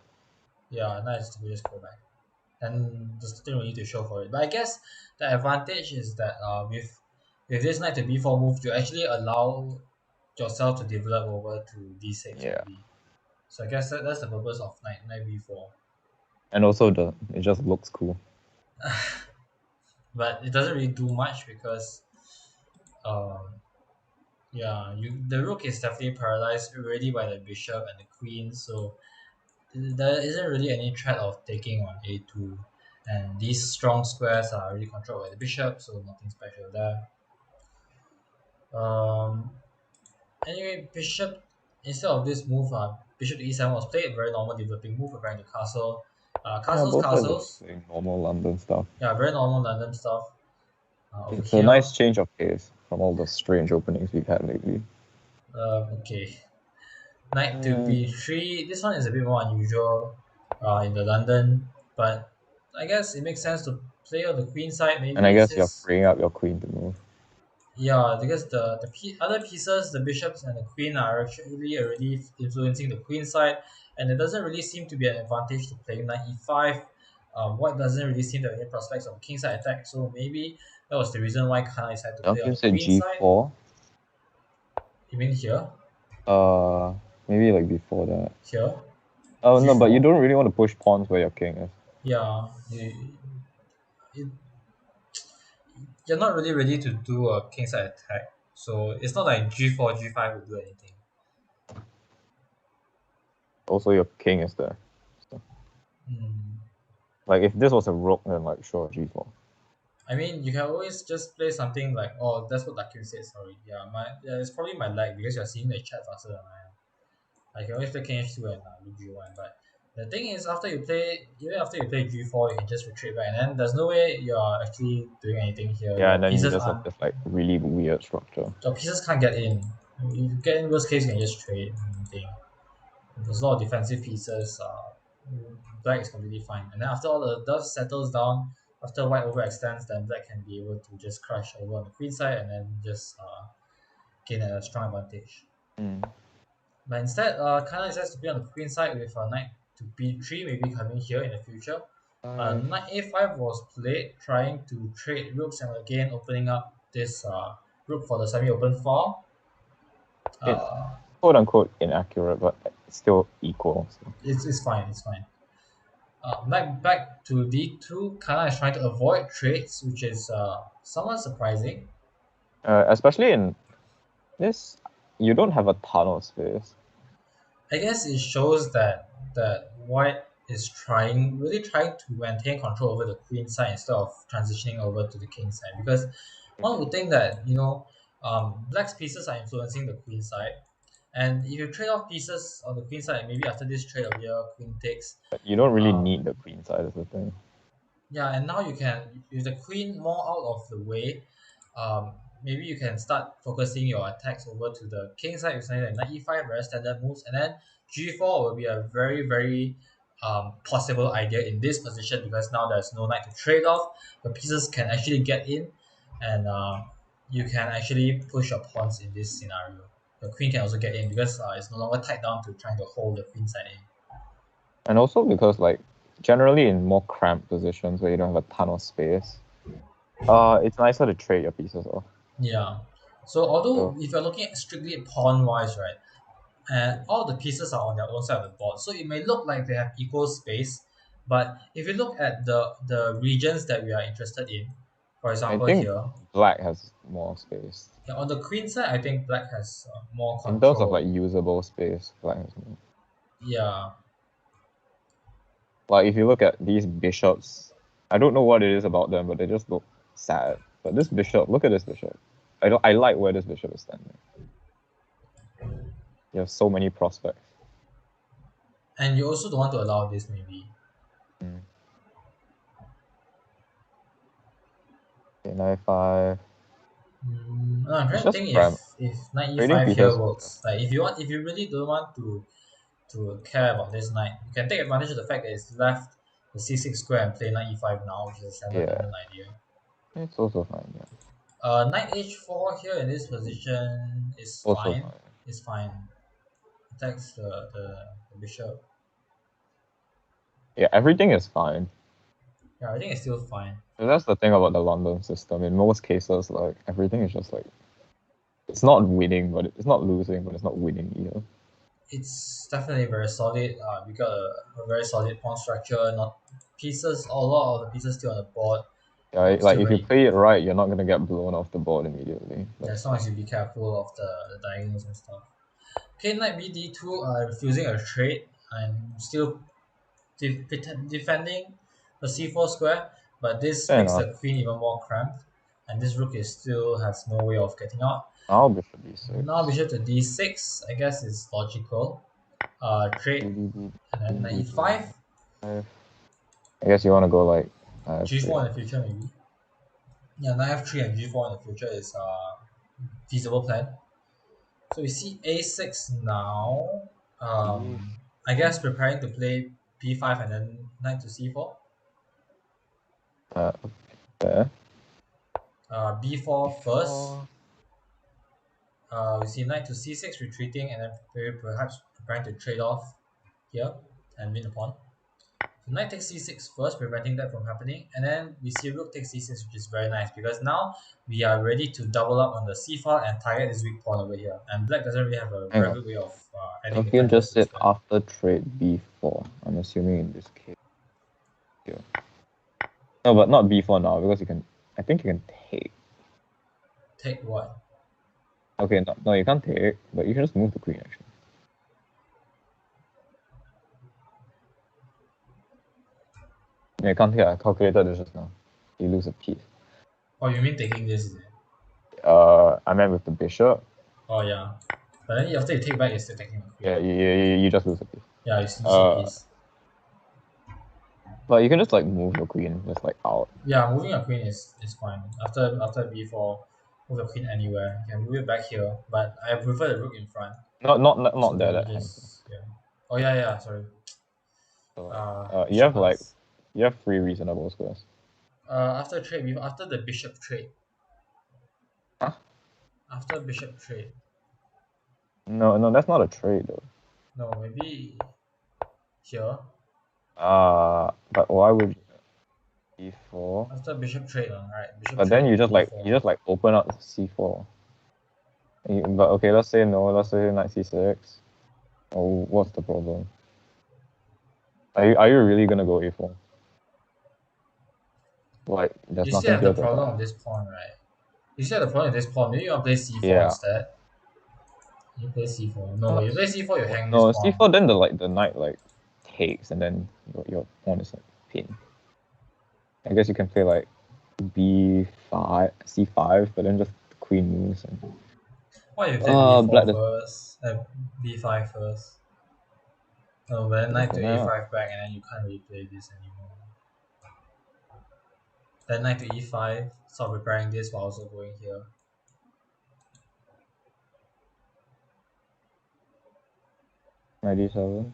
Yeah, nice. We just go back, and there's nothing really to show for it. But I guess the advantage is that with this knight to b4 move, you actually allow yourself to develop over to d6 Yeah, maybe. So I guess that's the purpose of knight b4. and also it just looks cool. But it doesn't really do much because um yeah, the rook is definitely paralyzed already by the bishop and the queen, so there isn't really any threat of taking on a2, and these strong squares are already controlled by the bishop, so nothing special there. Um, anyway, bishop instead of this move, bishop to e7 was played, very normal developing move, preparing to castle. Yeah, Castles, both sides are castles. just doing normal London stuff. Yeah, very normal London stuff. Over It's a here, nice change of pace from all the strange openings we've had lately. okay, knight to Mm. b3. This one is a bit more unusual in the London, but I guess it makes sense to play on the queen side. And I Maybe guess you're since freeing up your queen to move. yeah, because the other pieces, the bishops and the queen, are actually already influencing the queen side, and it doesn't really seem to be an advantage to play knight e5. White doesn't really seem to have any prospects of king side attack, so maybe that was the reason why Kana decided to play on Duncan the said queen side. G4. You mean here? Uh, Maybe like before that. Here? Oh no, but you G4? don't really want to push pawns where your king is. Yeah, you, you're not really ready to do a king side attack, so it's not like G4, G5 will do anything. Also, your king is there. So, Hmm. like if this was a rook, then like sure G4. I mean, you can always just play something like, oh, that's what Dakim said. Sorry, yeah, it's probably my lag because you're seeing the chat faster than I am. I can always play King H2 and Rook G1, but the thing is, even after you play G4, you can just retreat back, and then there's no way you're actually doing anything here. Yeah, and then you just have this like really weird structure. Your pieces can't get in. You get in worst case, you can just trade anything. There's a lot of defensive pieces. Black is completely fine. And then after all the dust settles down, after white overextends, then black can be able to just crush over on the queen side and then just gain a strong advantage. Mm. But instead, Kana decides to be on the queen side with knight to b3, maybe coming here in the future. Uh, Knight a5 was played, trying to trade rooks and again opening up this rook for the semi-open file. it's Uh, quote unquote inaccurate, but it's still equal. So. it's fine, it's fine. Knight back to d2, Kana is trying to avoid trades, which is somewhat surprising. Especially in this, you don't have a ton of space. I guess it shows that White is really trying to maintain control over the queen side instead of transitioning over to the king side. Because one would think that Black's pieces are influencing the queen side, and if you trade off pieces on the queen side, maybe after this trade over here, queen takes, But you don't really um, need the queen side as the thing. yeah, and now you can, with the queen more out of the way, maybe you can start focusing your attacks over to the king side with something like knight e5, very standard moves, and then g4 will be a very possible idea in this position because now there's no knight to trade off. The pieces can actually get in, and you can actually push your pawns in this scenario. The queen can also get in because it's no longer tied down to trying to hold the queen side in. And also because like generally in more cramped positions where you don't have a ton of space, it's nicer to trade your pieces off. Yeah. So although So if you're looking at strictly pawn wise, right, and all the pieces are on their own side of the board, so it may look like they have equal space, but if you look at the regions that we are interested in, for I example think here, black has more space. yeah, on the queen side, I think black has more In terms of like control. usable space, black has more. Yeah, Like if you look at these bishops, I don't know what it is about them, but they just look sad. But this bishop, look at this bishop. I like where this bishop is standing. You have so many prospects. and you also don't want to allow this maybe. Mm. Okay, knight five. No, I'm It's trying to just think cramp. if knight Trading e5 here pieces is works. just Like if you really don't want to care about this knight. You can take advantage of the fact that it's left the c6 square and play knight e5 now, which is a standard yeah. Indian idea. It's also fine. Yeah, Knight h4 here in this position is also fine. fine. It's fine. Attacks the bishop. Yeah, everything is fine. Yeah, I think it's still fine. And that's the thing about the London system. In most cases, like everything is just like it's not winning, but it's not losing, but it's not winning either. It's definitely very solid. We got a very solid pawn structure. Not pieces. A lot of the pieces still on the board. Yeah, like Still if you very. play it right, you're not gonna get blown off the board immediately. Yeah, as That's long as you be careful of the diagonals and stuff. Okay, knight b d2. Refusing a trade. I'm still defending the c4 square, but this fair makes enough. the queen even more cramped, and this rook is still has no way of getting out. Now bishop Now d6. bishop to d6, I guess is logical. Trade, and then knight e5, I guess you want to go like g4 3. in the future maybe. Yeah, knight f3 and g4 in the future is feasible plan. So we see a6 now. E- I guess preparing to play b5 and then knight to c4. Uh, there. B4 first. B4. We see knight to c6 retreating and then perhaps preparing to trade off here and win the pawn. So knight takes c6 first, preventing that from happening, and then we see rook takes c6, which is very nice because now we are ready to double up on the c file and target this weak pawn over here. And black doesn't really have a Hang very on. good way of adding Champion defenders just to the said square. after trade b4. I'm assuming in this case here. No, but not b4 now because you can. I think you can take. Take what? Okay, no, no, you can't take, but you can just move the queen actually. Yeah, you can't take. I calculated this just now. You lose a piece. Oh, you mean taking this? Is it? I meant with the bishop. Oh yeah, but then after you take back, you're still taking the queen. Yeah, you just lose a piece. Yeah, you still lose a Uh, piece. but you can just like move your queen just like out. Yeah, moving a queen is fine. After b4, move the queen anywhere. You can move it back here, but I prefer the rook in front. Not So there let me that hang. just yeah. Oh yeah, sorry. So like, you Bishop have like pass. you have 3 reasonable squares. After trade, after the bishop trade, Huh? After bishop trade. No, no, that's not a trade though. No, maybe here. But why would e4? After bishop trade, right? Bishop But then trade you d4. just like open up c4. But okay, let's say no. Let's say knight c6. Oh, what's the problem? Are you really gonna go a4? Like, there's You still nothing have the here to problem attack. of this pawn, right? You still have the problem with this pawn. Maybe you want to play c4 Yeah. instead. You play c4. No, No, you play c4, you hang this no, pawn. c4. Then the knight like takes, and then your pawn is like pinned. I guess you can play like b5, c5, but then just the queen moves. And... Why you play b4 black does. first? B5 first. No, but then knight Okay, to now a5 back, and then you can't really play this anymore. Then knight to e5, start preparing this while also going here. knight d7.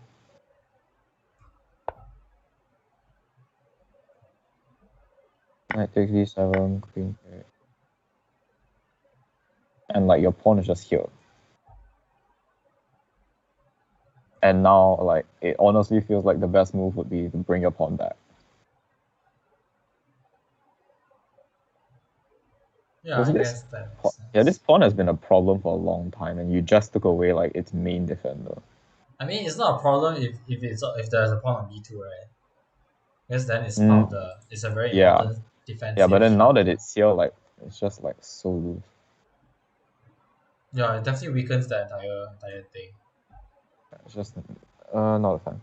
Knight takes d7, queen takes. And like your pawn is just here. And now, like, it honestly feels like the best move would be to bring your pawn back. Yeah, Because I this guess that makes pawn, yeah, this sense. pawn has been a problem for a long time, and you just took away like its main defender. I mean, it's not a problem if there's a pawn on b2, right? Because then it's part of Mm, the it's a very yeah, important yeah, but defensive then now that structure. it's here, like, it's just like so loose. Yeah, it definitely weakens the entire thing. It's just not a fan.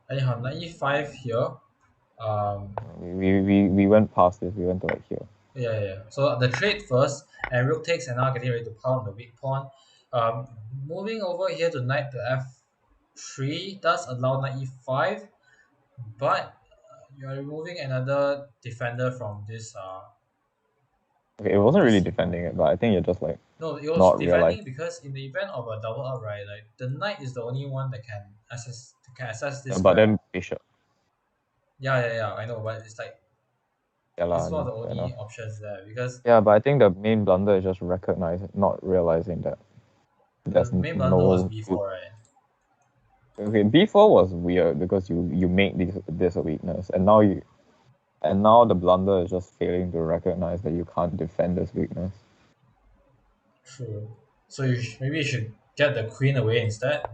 Anyhow, knight e5 here. Um, We went past this. We went to like here. yeah. So the trade first, and rook takes, and now getting ready to pound the weak pawn. Moving over here to knight to f3 does allow knight e5, but you are removing another defender from this. Okay, it wasn't really This defending it, but I think you're just like No, it was not realizing. defending because in the event of a double up, right, like the knight is the only one that can access this But square. then bishop. Yeah. I know, but it's like Yeah this lah, is one of no, the fair only enough. options there because Yeah, but I think the main blunder is just recognizing, not realizing that the there's main blunder was no good. b4, right? Okay, b4 was weird because you make this a weakness, and now the blunder is just failing to recognize that you can't defend this weakness. True. So maybe you should get the queen away instead,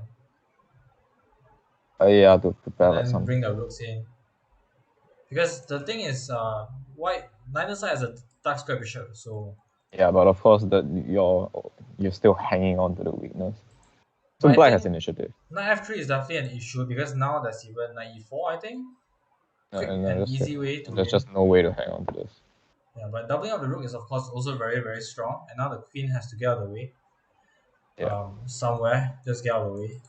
Yeah, to prepare and like then some. bring the rooks in. Because the thing is, white neither side has a dark square bishop, so Yeah, but of course that you're still hanging on to the weakness. So but I black has think initiative. knight f3 is definitely an issue because now there's even knight e4, I think. Quick And and just easy way to there's win. just no way to hang on to this. Yeah, but doubling up the rook is of course also very strong, and now the queen has to get out of the way. Yeah, Somewhere, just get out of the way.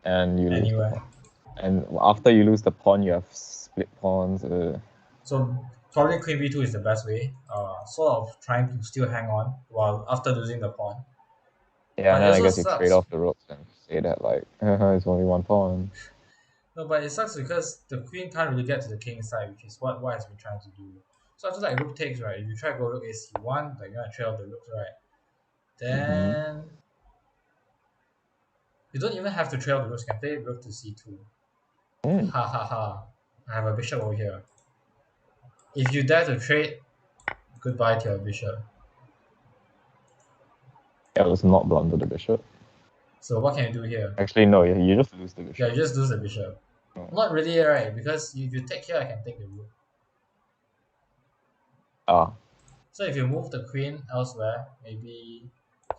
and you lose the Anywhere. pawn. And after you lose the pawn, you have split pawns. So probably queen b2 is the best way. Sort of trying to still hang on while after losing the pawn. Yeah, and But it then I also guess you trade sucks. off the rooks and say that like it's only one pawn. No, but it sucks because the queen can't really get to the king side, which is what white has been trying to do. So after like rook takes, right? If you try to go rook ac1, like you're gonna trade off the rooks, right? Mm-hmm. Then you don't even have to trade off the rooks. You can play rook to c2. Mm. Ha ha ha! I have a bishop over here. If you dare to trade, goodbye to your bishop. Yeah, let's not blunder the bishop. So what can you do here? Actually, no, you just lose the Yeah, bishop. you just lose the bishop. No. Not really, right? Because if you take here, I can take the rook. Ah, So if you move the queen elsewhere, maybe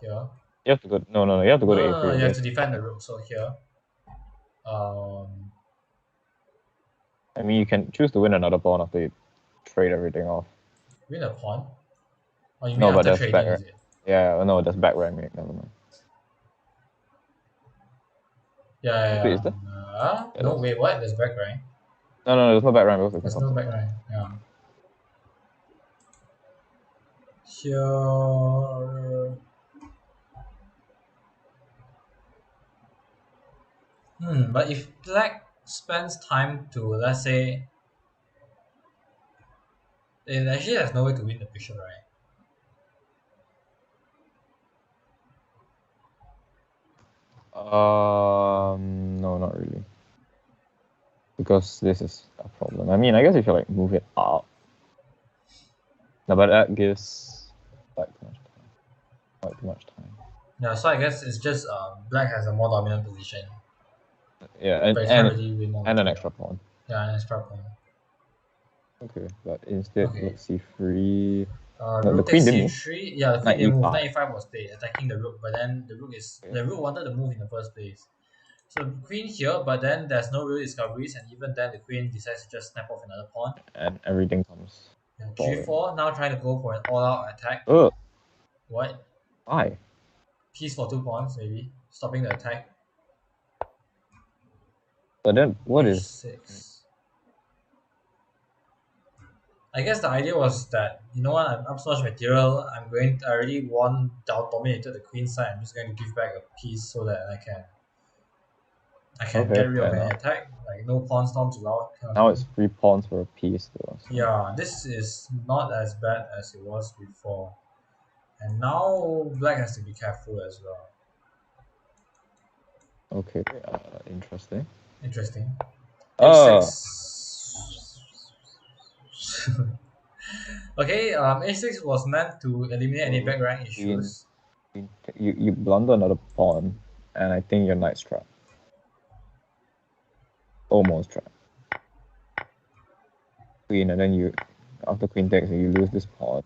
here. you have to go. No, you have to go to No, a3. you have Yes. to defend the rook. So here, um, I mean, you can choose to win another pawn after you trade everything off. win a pawn. Or you mean No, but after that's back trading? rank. Is it? Yeah, no, that's back rank. Never mind. Wait, is there? Yeah, No, that's... wait, what? There's back rank. No, there's no back rank because the king There's comes no in. back rank. Yeah. Here. But if black spends time to, let's say, it actually has no way to win the bishop, right? No, not really. Because this is a problem. I mean, I guess if you like move it up. No, but that gives like too much time. Like too much time. Yeah, so I guess it's just black has a more dominant position, Yeah, but it can't really win more and an material. extra pawn. Yeah, an extra point. Okay, but instead, Okay. rook c3. No, the Rook queen takes didn't move. c3. Yeah, the queen Knight didn't move. e5. Knight e5 was played, attacking the rook, but then Okay. the rook wanted to move in the first place. So queen here, but then there's no real discoveries, and even then the queen decides to just snap off another pawn. And everything comes And falling. g4, now trying to go for an all-out attack. Oh, What? why? Piece for 2 pawns, maybe. Stopping the attack. But then, what is? h6. I guess the idea was that, you know what, I'm up so much material, I already won, dominated the queen side, I'm just going to give back a piece so that I can Okay, get rid fair of any enough. attack, like no pawn storms allowed kind of Now it's thing. 3 pawns for a piece, though. So. Yeah, this is not as bad as it was before. And now black has to be careful as well. Okay, interesting. Interesting. Oh, h6. Okay, h6 was meant to eliminate any rook back rank queen. issues. You blunder another pawn, and I think your knight's trapped. Almost trapped. Queen, and then after queen takes, you lose this pawn.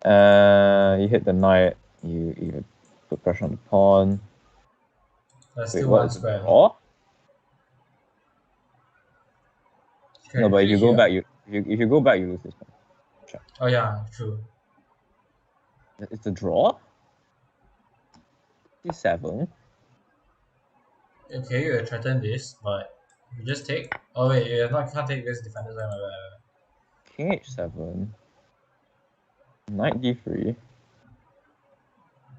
You hit the knight. You put pressure on the pawn. There's Wait, still what one is it? square. Draw? No, Okay, but if free you go here. back, if you go back, you lose this pawn. Check. Oh yeah, true. It's a draw. D7. Okay, you threaten this, but you just take. Oh wait, you can't take this defenders. King h7. Knight d3.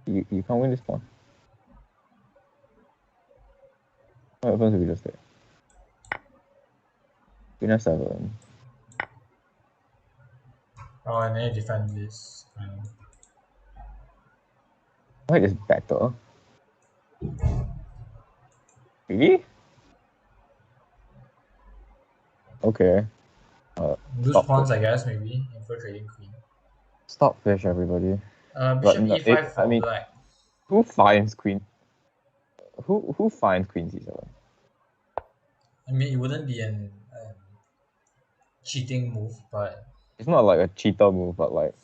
You can't win this pawn. What happens if you just take? Queen f7. Oh, and then you defend this. White is better. Really? Okay. Lose Stop pawns, fish. I guess, maybe. Infiltrating queen. Stop fish, everybody. But Bishop no, e5 I for mean, black. who finds queen? Who finds queen c7? I mean, it wouldn't be an cheating move, but It's not like a cheater move, but like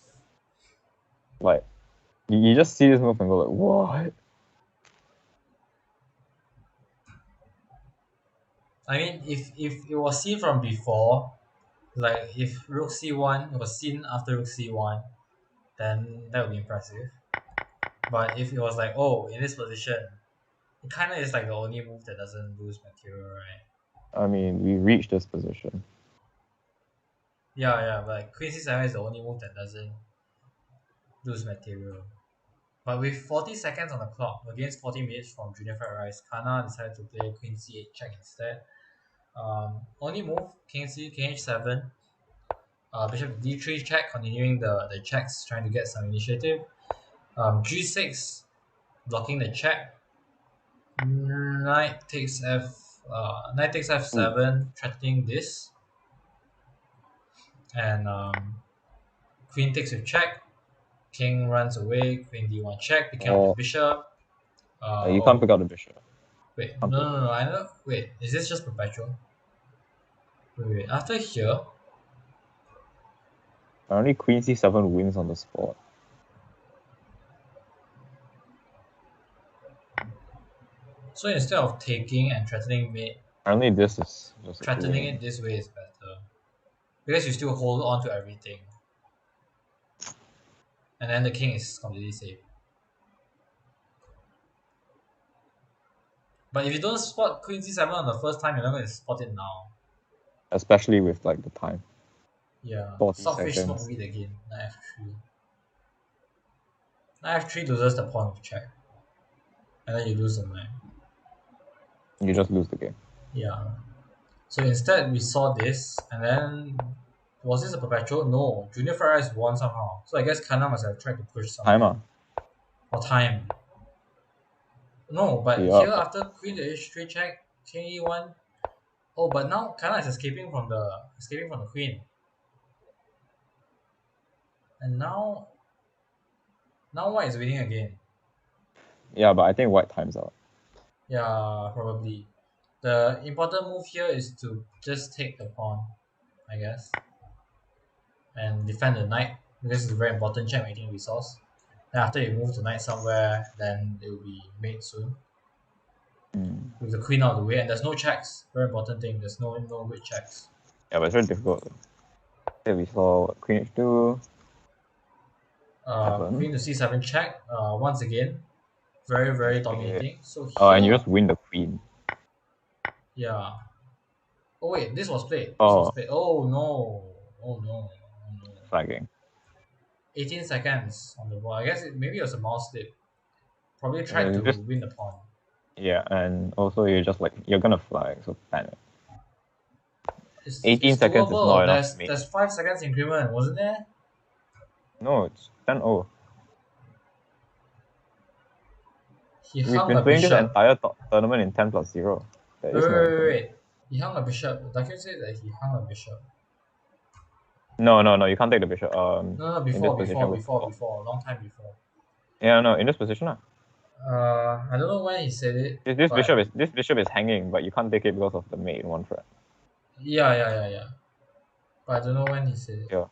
you just see this move and go like, what? I mean, if it was seen from before, like if rook c1 it was seen after rook c1, then that would be impressive. But if it was like, oh, in this position, it kind of is like the only move that doesn't lose material, right? I mean, we reached this position. Yeah, yeah, but like queen c7 is the only move that doesn't lose material. But with 40 seconds on the clock against 40 minutes from Junior Fried Rice, Kana decided to play queen c8 check instead. Only move king h7, bishop d3 check, continuing the checks, trying to get some initiative. G6 blocking the check. Knight takes Ooh. f7, threatening this, and queen takes with check. King runs away. Queen d1 check, picking up the Or bishop. you can't pick Oh out the bishop. wait, Can't no, pick. no, no, I know. Wait, is this just perpetual? Wait. After here, Apparently, queen c7 wins on the spot. so instead of taking and threatening mate, Apparently, this is just threatening winning. it this way is better because you still hold on to everything, and then the king is completely safe. But if you don't spot queen c7 on the first time, you're not going to spot it now. Especially with like the time. Yeah, 40 Stockfish smoke seconds. weed again. Knight f3. Knight f3 loses the pawn of check, and then you lose the knight. You just lose the game. Yeah. So instead, we saw this, and then was this a perpetual? No, Junior Fried Rice won somehow. So I guess Kana must have tried to push something Timer. or time. No, but Yeah, here but after queen to h3 check, king e1. Oh, but now Kana is escaping from the queen. And now white is winning again. yeah, but I think white times out. Yeah, probably. The important move here is to just take the pawn, I guess, and defend the knight because it's a very important checkmating resource. Then after you move the knight somewhere, then it will be made soon Mm. with the queen out of the way, and there's no checks. Very important thing. There's no good checks. Yeah, but it's very difficult. Here we saw what, Queen H2, Queen 7. to c7 check. Once again, very Okay. dominating. So Oh, and you here, just win the queen. yeah. Oh wait, this was played. This was Oh, played. Oh no. Oh no. Oh no. flagging. 18 seconds on the ball. I guess maybe it was a mouse slip. Probably tried to Just win the pawn. yeah, and also you're gonna flag, so panic. It's 18 seconds is not doable. enough to There's make. there's 5 seconds increment, wasn't there? No, it's 10-0. He We've hung been a playing this bishop. entire tournament in 10+0. There Wait, is wait, no wait, increment. wait. He hung a bishop. Dakun said that he hung a bishop. No, you can't take the bishop. No, In this before, position before, with before, before, a long time before. yeah, no, in this position, I don't know when he said it, this bishop but is hanging, but you can't take it because of the mate in one thread. yeah. But I don't know when he said it. Yeah.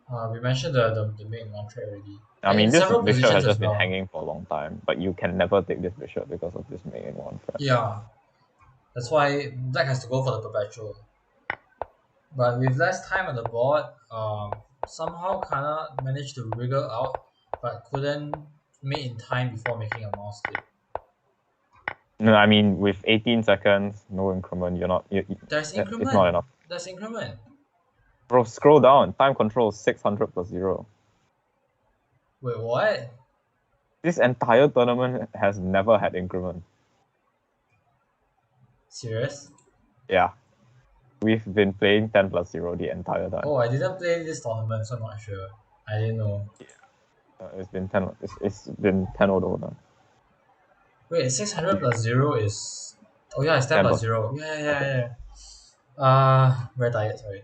Yeah, we mentioned the main one trade already, I and in mean, this several bishop positions has as just been well. hanging for a long time, but you can never take this bishop because of this mate in one thread. Yeah, that's why Black has to go for the perpetual. But with less time on the board, somehow Kana managed to wriggle out, but couldn't mate in time before making a mouse slip. No, I mean, with 18 seconds, no increment, There's it's not increment. enough. There's increment. Bro, scroll down. Time control 600 plus 0. Wait, what? This entire tournament has never had increment. Serious? Yeah. We've been playing 10+0 the entire time. Oh, I didn't play this tournament, so I'm not sure. I didn't know. It's been 10. It's been 10 all the whole time. Wait, 600 plus 0 is. Oh, yeah, it's 10 10 plus plus 0. Yeah. seconds. Very tired, sorry.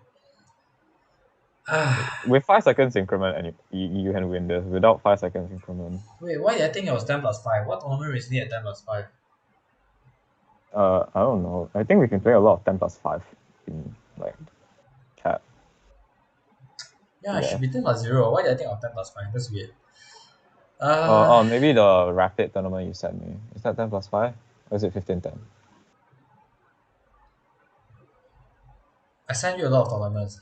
Ah, With 5 seconds increment, and you can win this. Without 5 seconds increment, wait, why did I think it was 10 plus 5? What tournament recently at 10 plus 5? I don't know. I think we can play a lot of 10+5 in like chat. Yeah, it Yeah. should be 10 plus 0. Why did I think of 10 plus 5? That's weird. Maybe the rapid tournament you sent me. Is that 10+5? Or is it 15-10? I sent you a lot of tournaments.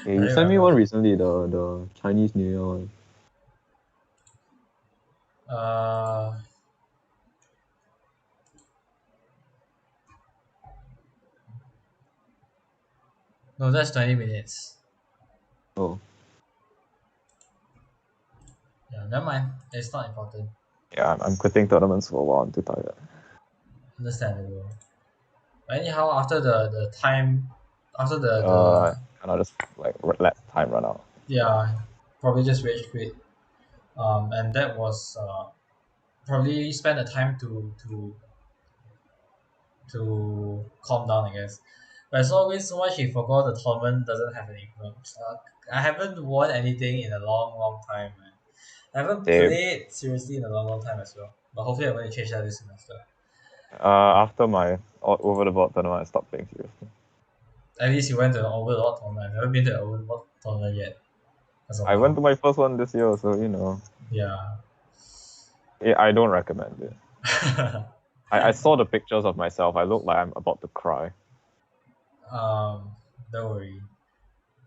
Yeah, I you don't sent me one remember. recently, the Chinese New Year one. Uh, no, that's 20 minutes. Oh. Yeah, never mind. It's not important. Yeah, I'm quitting tournaments for a while. I'm too tired. Understandable. But anyhow, after the time, after the And I'll just like let time run out. yeah, probably just rage quit. And that was probably spend the time to calm down, I guess. But as always, so much he forgot the tournament doesn't have any increment. I haven't won anything in a long time, man. I haven't Same. played seriously in a long time as well. But hopefully, I'm going to change that this semester. After my over the board tournament, I stopped playing seriously. At least you went to an Overlord tournament. I've never been to an Overlord tournament yet, as of I went now. to my first one this year, so you know, Yeah. I don't recommend it. I saw the pictures of myself. I look like I'm about to cry. Don't worry.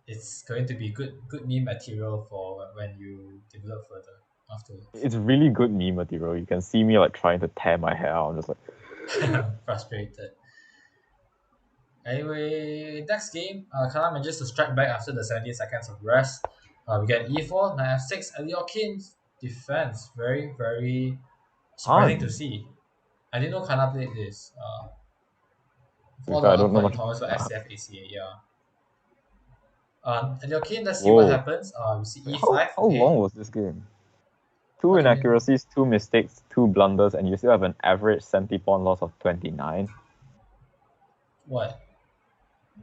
It's going to be good meme material for when you develop further afterwards. It's really good meme material. You can see me like trying to tear my hair out. I'm just like, Frustrated. Anyway, next game, Kana manages to strike back after the 17 seconds of rest. We get e4, knight f6, Eliokin's defense. Very surprising to Han. see. I didn't know Kana played this. To be All fair, the I don't know upcoming much. tournaments were FCF, ACA, yeah. Eliokin, let's see what Whoa. happens. We see Wait, e5, how long okay. was this game? Two What do you mean? inaccuracies, two mistakes, two blunders, and you still have an average 70 pawn loss of 29. What?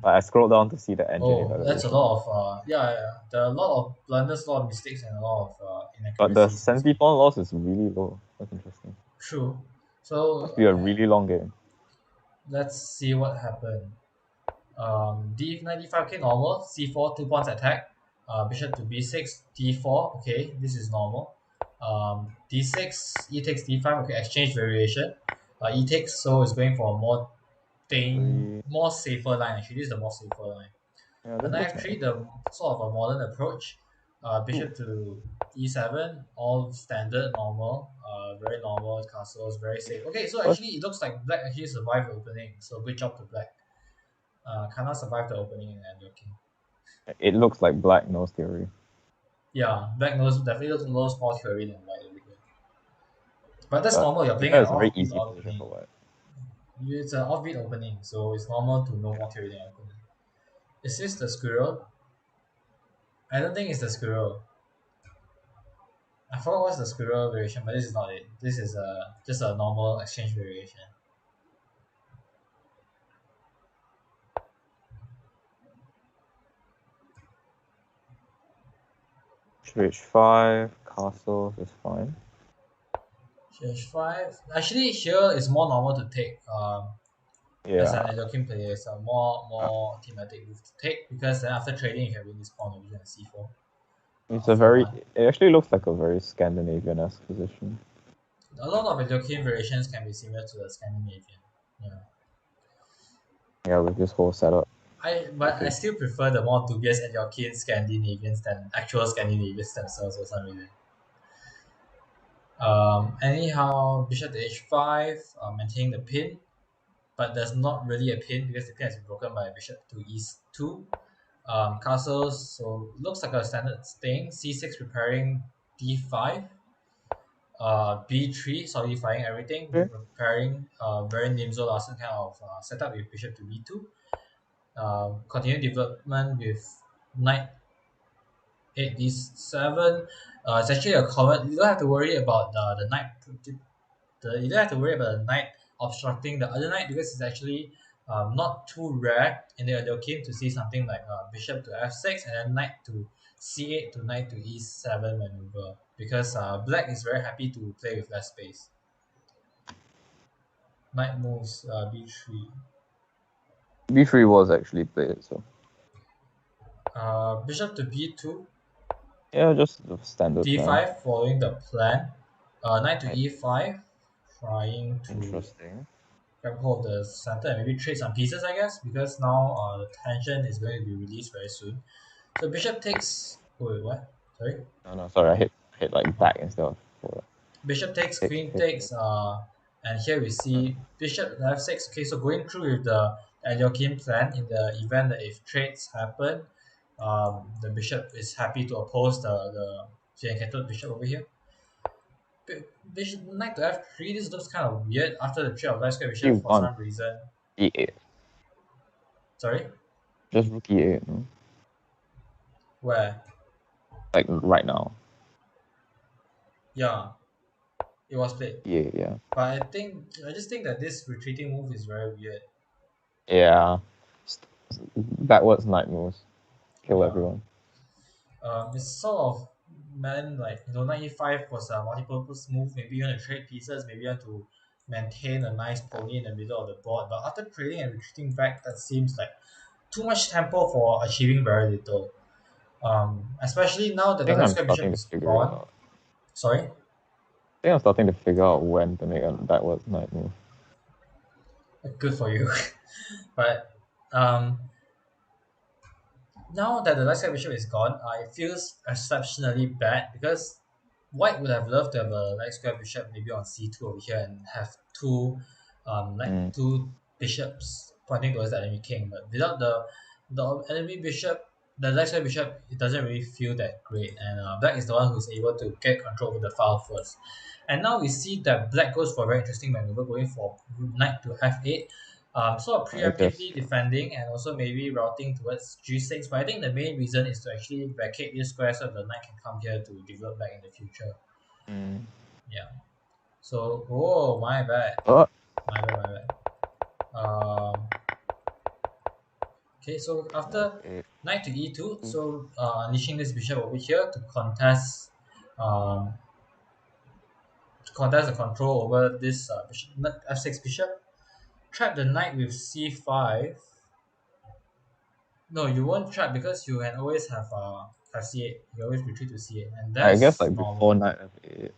I scrolled down to see the engine Oh, that's a evaluation. lot of yeah, yeah. There are a lot of blunders, a lot of mistakes, and a lot of But the inaccuracies in this 70 game. pawn loss is really low. That's interesting. True. So Must be a really long game. let's see what happened. D95k normal, C4 2 pawns attack, bishop to B6, D4, okay, this is normal. D6, E takes D5, okay, exchange variation. E takes, so it's going for a Three. more safer line actually, this is the more safer line. Yeah, this Knight looks F3, nice. the sort of a modern approach. Ooh. Bishop to E7, all standard, normal, very normal castles, very safe. Okay, so First, actually it looks like black actually survived the opening, so good job to black. Kana survived the opening in End King. it looks like black knows theory. Yeah, black knows definitely knows more theory than white a little bit. But that's But normal. You're playing yeah, an it's a very offbeat easy position opening. for white. It's an offbeat opening, so it's normal to know more theory than your opponent. Is this the squirrel? I don't think it's the squirrel. I forgot what's the squirrel variation, but this is not it. This is just a normal exchange variation. H5, castles is fine. H5. Actually, here it's more normal to take. As Yeah. an Endocrine player, it's a more thematic move to take because then after trading you can win this pawn over here and C4 It's a for very, one. it actually looks like a very Scandinavian-esque position. A lot of Endocrine variations can be similar to the Scandinavian. Yeah. Yeah, with this whole setup. But I Okay. still prefer the more dubious Endocrine Scandinavians than actual Scandinavians themselves for some reason. Anyhow, bishop to h5, maintaining the pin, but there's not really a pin because the pin has been broken by bishop to e2. Castles, so looks like a standard thing. C6 preparing d5. B3 solidifying everything. Okay. Preparing very Nimzo Larsen kind of setup with bishop to b2. Continue development with knight 8 d7. It's actually a common. You don't have to worry about the knight. You don't have to worry about the knight obstructing the other knight because it's actually not too rare in the other game to see something like bishop to f6 and then knight to c8 to knight to e7 maneuver because black is very happy to play with less space. Knight moves b3. B3 was actually played, so Bishop to b2, yeah, just the standard plan. d5 following the plan. Knight to Right. e5, trying to Interesting. grab hold of the center and maybe trade some pieces, I guess, because now the tension is going to be released very soon. So bishop takes. Oh, wait, what? Sorry. No, no, sorry, I hit like Oh. back instead of forward. Bishop takes, Hit, queen hit, takes, hit. and here we see bishop f6. Okay, so going through with the Aljokin plan in the event that if trades happen, the bishop is happy to oppose the Fianchetto bishop over here. Bishop knight to f3. This looks kind of weird after the trade of light square bishop for E1, some reason. E8. Sorry, Just rook E8, no? where? Like right now. Yeah, it was played. E8, yeah. But I just think that this retreating move is very weird. Yeah. St- Backwards knight moves. Kill Yeah. everyone. It's sort of meant like 95 was a multi-purpose move. Maybe you want to trade pieces, maybe you want to maintain a nice pony in the middle of the board. But after trading and retreating back, that seems like too much tempo for achieving very little. Especially now that I the think left I'm square bishop starting to is figure it gone. out. Sorry. I think I'm starting to figure out when to make a backwards knight move. Good for you. But um, now that the last square bishop is gone, it feels exceptionally bad because white would have loved to have a light square bishop maybe on c2 over here and have Mm. two bishops pointing towards the enemy king. But without the enemy bishop, the light square bishop, it doesn't really feel that great. And black is the one who's able to get control over the file first. And now we see that black goes for a very interesting maneuver, going for knight to f8. Sort of I guess, preemptively yeah. defending and also maybe routing towards g6. But I think the main reason is to actually vacate this square so the knight can come here to develop back in the future. Yeah. So, oh, my bad. But My bad, my bad. Okay, so after okay. knight to e2, so unleashing this bishop over here um, to contest the control over this bishop, f6 bishop. Trap the knight with c5. No, you won't trap because you can always have c8. You always retreat to c8, and I guess that's like before normal. knight f8.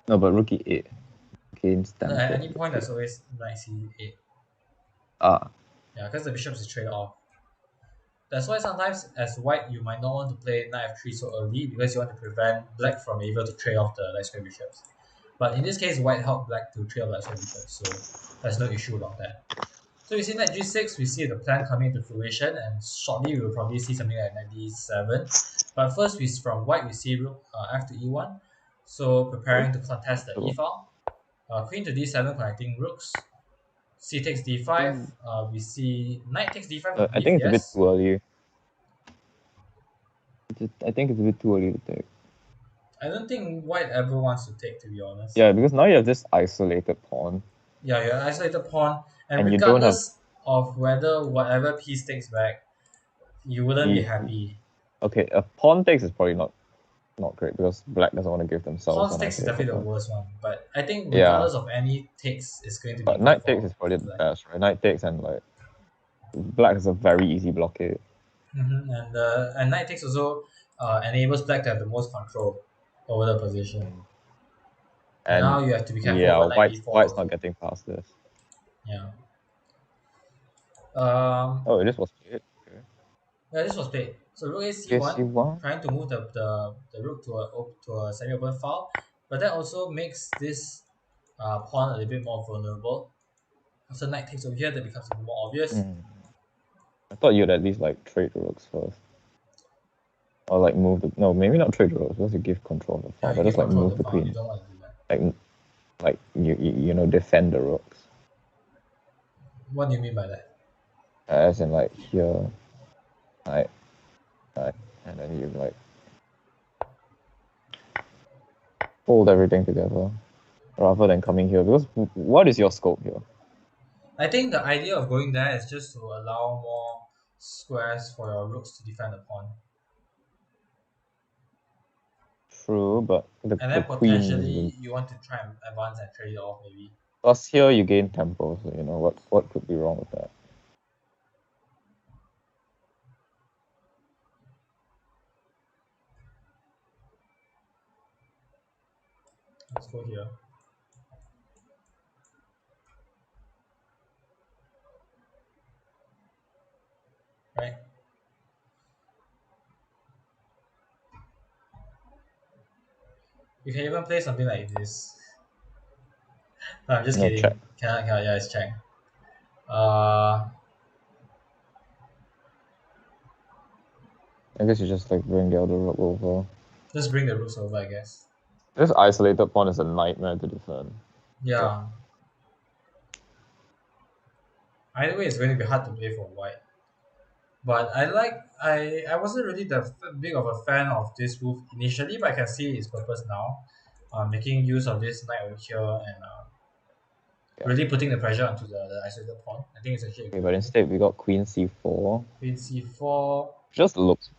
No, but rook e8 gains No, at tempo. any point, there's always knight c8. Ah, Yeah, because the bishop is trade off. That's why sometimes as white you might not want to play knight f3 so early because you want to prevent black from able to trade off the light square bishops. But in this case, white helped black to trade off light square bishops, so there's no issue about that. So we see knight g6, we see the plan coming into fruition, and shortly we will probably see something like knight d7. But first, we from white we see rook f to e1, so sorry. preparing to contest the e So, file. Queen to d7 connecting rooks. C takes I d5. think We see knight takes d5, I I believe. think it's a bit Yes. too early. I think it's a bit too early to take. I don't think white ever wants to take, to be honest. Yeah, because now you have this isolated pawn, Yeah, you're an isolated pawn, and and you don't have regardless of whether whatever piece takes back, you wouldn't be the. happy. Okay, a pawn takes is probably not great because black doesn't want to give themselves Pawn an takes is isolated definitely the pawn. worst one, but I think Yeah, regardless of any takes, it's going to be but good knight takes for is probably the black. best, right? Knight takes and like black is a very easy blockade. And knight takes also enables black to have the most control over the position. Mm. And And now you have to be careful yeah, over knight white's b4 white's not also. getting past this. Yeah. Um, Oh, this was it. Okay. Yeah, this was played. So rook a Okay, c1, c1. trying to move the rook to a semi-open file, but that also makes this pawn a little bit more vulnerable. After knight takes over here, that becomes even more obvious. Mm. I thought you'd at least like trade rooks first. Or like move the no, maybe not trade rooks because you give control of the Yeah, file, you but give just like control of move the the file. You queen. don't want to do that. Like you know, defend the rooks. What do you mean by that? As in like here, knight, knight, and then you like hold everything together rather than coming here. Because what is your scope here? I think the idea of going there is just to allow more squares for your rooks to defend the pawn, True, but and the then queen is the potentially you want to try and advance and trade it off maybe. plus here you gain tempo, so you know what could be wrong with that. Let's go here. Right? You can even play something like this. No, I'm just No check. kidding. Cannot, yeah, it's check. Uh, I guess you just like bring the other rook over. just bring the rooks over, I guess. This isolated pawn is a nightmare to defend. But Yeah. Either way, it's going to be hard to play for white. But I wasn't really big of a fan of this move initially, but I can see its purpose now. Making use of this knight over here and yeah. really putting the pressure onto the isolated pawn. I think it's actually a Okay, good but move. instead we got queen c4. Queen c4. Just looks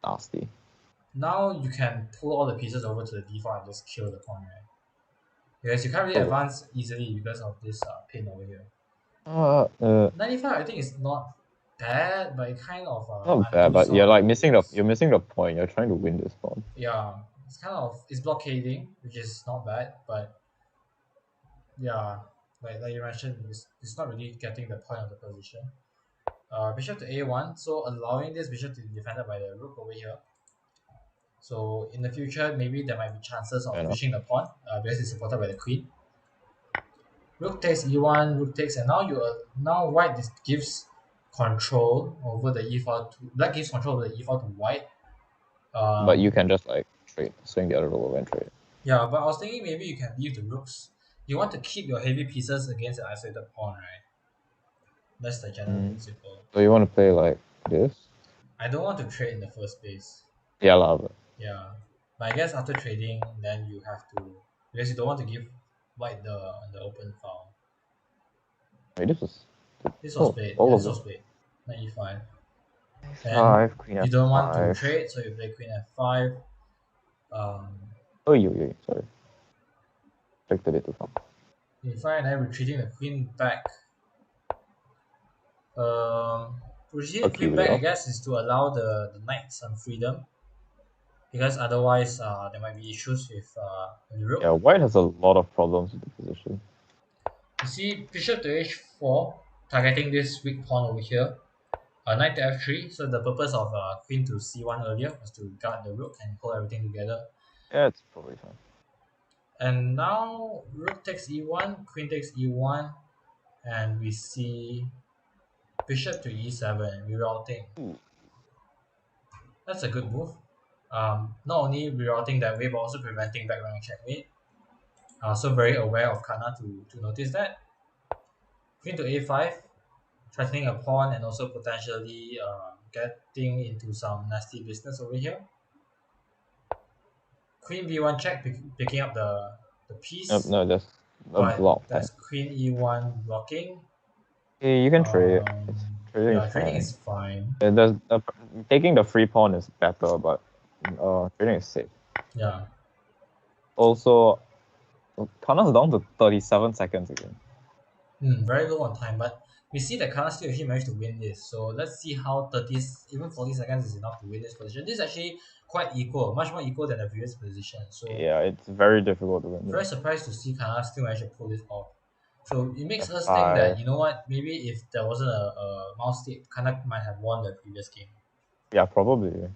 nasty. Now you can pull all the pieces over to the d4 and just kill the pawn, right? Because you can't really Oh, advance easily because of this pin over here. uh, uh, 95, I think it's not bad, but it kind of not bad, undoes but some you're of the like missing the moves. you're missing the point. You're trying to win this pawn. Yeah, it's blockading, which is not bad, but yeah, like you mentioned, it's not really getting the point of the position. Bishop to a1, so allowing this bishop to be defended by the rook over here. So in the future, maybe there might be chances Fair of enough. pushing the pawn because it's supported by the queen. Rook takes e1, rook takes, and now white gives control over the e4 to black gives control over the e4 to white. But you Um, can just like trade, swing the other rook over and trade. yeah, but I was thinking maybe you can leave the rooks. You want to keep your heavy pieces against the isolated pawn, right? That's the general Mm. principle. So you want to play like this? I don't want to trade in the first place. Yeah, lah. But Yeah, but I guess after trading, then you have to. because you don't want to give white the open file. Wait, this was. This was Oh, played. all Yeah, of this them. was played. Knight e5. And 5, Queen you don't want to F5. trade, so you play queen f5. Um, Oh, you, sorry. Expected it to come. e5 and then retreating the queen back. Retreating the queen back, I Peculiar. guess, is to allow the knight some freedom because otherwise there might be issues with the Yeah, rook. white has a lot of problems with the position. You see, bishop to h4, targeting this weak pawn over here. Knight to f3. So the purpose of queen to c1 earlier was to guard the rook and hold everything together. Yeah, it's probably fine. And now rook takes e1, queen takes e1, and we see bishop to e7 rerouting. Ooh. That's a good move. Not only rerouting that way, but also preventing back running checkmate. So very aware of Kana to notice that. Queen to a5, threatening a pawn and also potentially getting into some nasty business over here. Queen b1 check, picking up the piece, No, just a but block. that's queen e1 blocking. Okay, you can trade. Trading is Yeah, trading fine. is fine. Taking the free pawn is better, but trading is safe. Yeah. Also, Kana's down to 37 seconds again. Very low on time, but we see that Kana still actually managed to win this. So let's see how 30, even 40 seconds is enough to win this position. This is actually quite equal, much more equal than the previous position. So Yeah, it's very difficult to win very this. surprised to see Kana still manage to pull this off. So it makes us think that, F5. you know what, maybe if there wasn't a mouse tip, Kana might have won the previous game. Yeah, probably.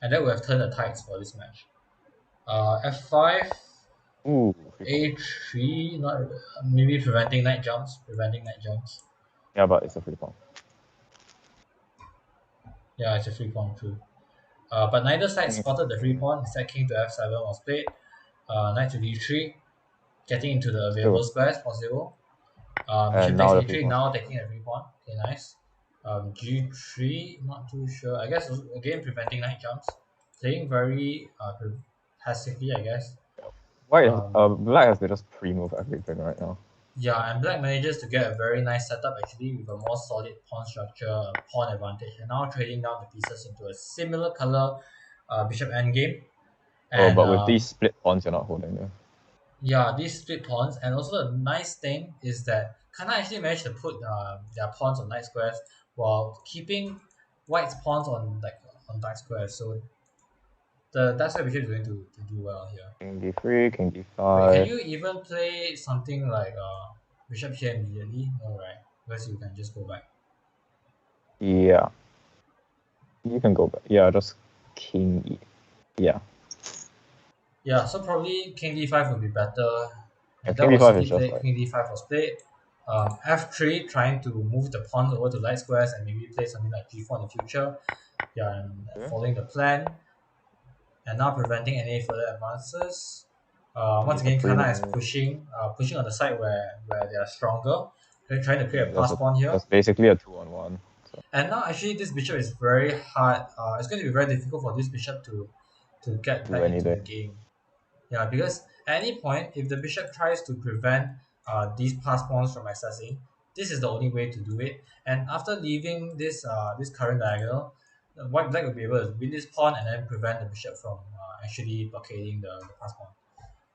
And that would have turned the tides for this match. F5, Ooh, free pawn. A3, not maybe preventing knight jumps, Yeah, but it's a free pawn. Yeah, it's a free pawn too. But neither side spotted the free pawn. Instead, king to f7 was played. Knight to d3, getting into the available True. squares possible. Bishop And takes now the free a3, pawn. now taking a free pawn. Okay, nice. G3, not too sure. I guess again preventing knight jumps. Playing very passively, I guess. Black has to just pre-move everything right now. Yeah, and black manages to get a very nice setup actually with a more solid pawn structure, a pawn advantage, and now trading down the pieces into a similar color bishop endgame. Oh, And but with these split pawns, you're not holding them. yeah, these split pawns, and also the nice thing is that Kana actually managed to put their pawns on knight squares while keeping white's pawns on dark squares. So that's why bishop is going to do well here. King d3, king Wait, can d5. you even play something like bishop here immediately? No, right? Because you can just go back. Yeah. You can go back. Yeah, just king e. Yeah. Yeah, so probably king d5 would be better, Yeah, and that king was d5 is indeed just played. like. King d5 was played. F3 trying to move the pawns over to light squares and maybe play something like g4 in the future. Yeah, and Yeah. following the plan, and now preventing any further advances. Once It's a again, Kana is pre-move. pushing on the side where they are stronger. They're trying to create a pass pawn here. That's basically a 2-on-1. So And now actually this bishop is very hard. It's going to be very difficult for this bishop to get do back into the anything. game. Yeah, because at any point, if the bishop tries to prevent these pass pawns from accessing, this is the only way to do it. And after leaving this current diagonal, white black will be able to win this pawn and then prevent the bishop from actually blockading the pass pawn.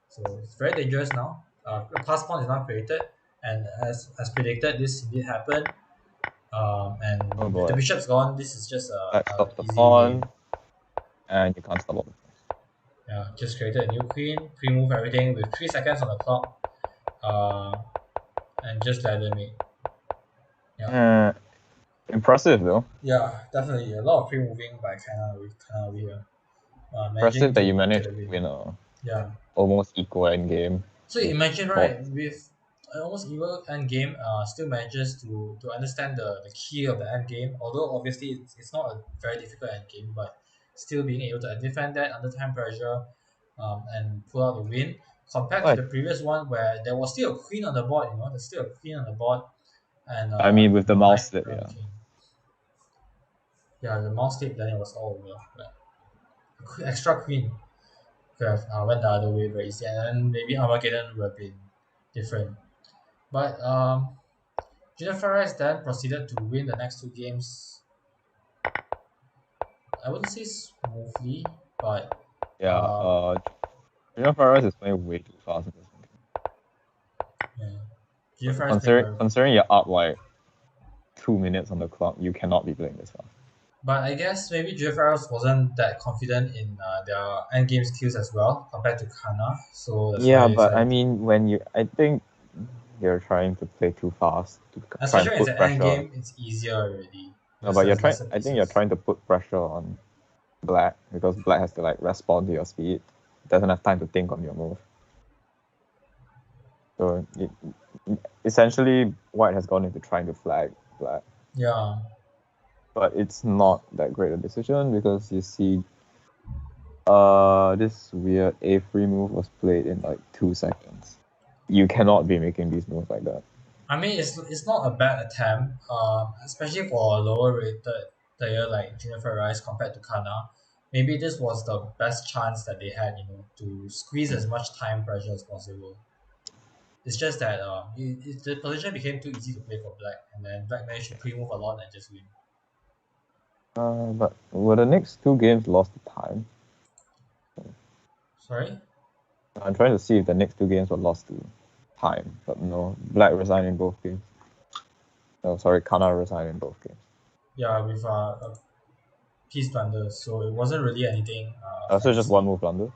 So it's very dangerous now. The pass pawn is now created, and as predicted, this indeed happened. Oh And with the boy. bishops gone, this is just That a stops the easy pawn, game. and you can't stop all the Yeah, just created a new queen, pre-move everything with 3 seconds on the clock, uh, and just let them make. Yeah, pawns. Impressive though. yeah, definitely a lot of pre-moving by Kana over here, managing Impressive that you to get managed a to win. win a Yeah. almost equal end game So with imagine, thought. right, with an almost equal end game, still manages to understand the key of the end game. Although obviously it's not a very difficult end game, but still being able to defend that under time pressure, and pull out the win compared to What? the previous one where there was still a queen on the board. There's still a queen on the board, and I mean, with the the mouse knight slip, around the yeah. king. Yeah, the mouse tape, then it was all over. But extra queen. could have went the other way very easy, and then maybe Armageddon would have been different. But Jennifer Rice then proceeded to win the next two games. I wouldn't say smoothly, but Yeah, uh, Jennifer Rice is playing way too fast in this one. yeah, Jennifer Rice playing Considering very. considering you're up like 2 minutes on the clock, you cannot be playing this fast. But I guess maybe GFRs wasn't that confident in their end game skills as well compared to Kana, so that's why Yeah, they but I decided to. mean, I think you're trying to play too fast to try and Especially when it's put an end pressure on. game, it's easier already No, because but you're there's trying. lesser I think you're pieces. trying to put pressure on Black because Black has to like respond to your speed. Doesn't have time to think on your move. So essentially, White has gone into trying to flag Black, Yeah, but it's not that great a decision because you see, this weird A3 move was played in like 2 seconds. You cannot be making these moves like that. I mean it's not a bad attempt, especially for a lower rated player like Jennifer Rice compared to Kana. Maybe this was the best chance that they had, to squeeze as much time pressure as possible. It's just that the position became too easy to play for Black, and then Black managed to pre-move a lot and just win. But were the next two games lost to time? Sorry? I'm trying to see if the next two games were lost to time, but no. Black resigned in both games. Oh, sorry, Kana resigned in both games. Yeah, with a piece blunder, so it wasn't really anything So just one fancy, move blunder.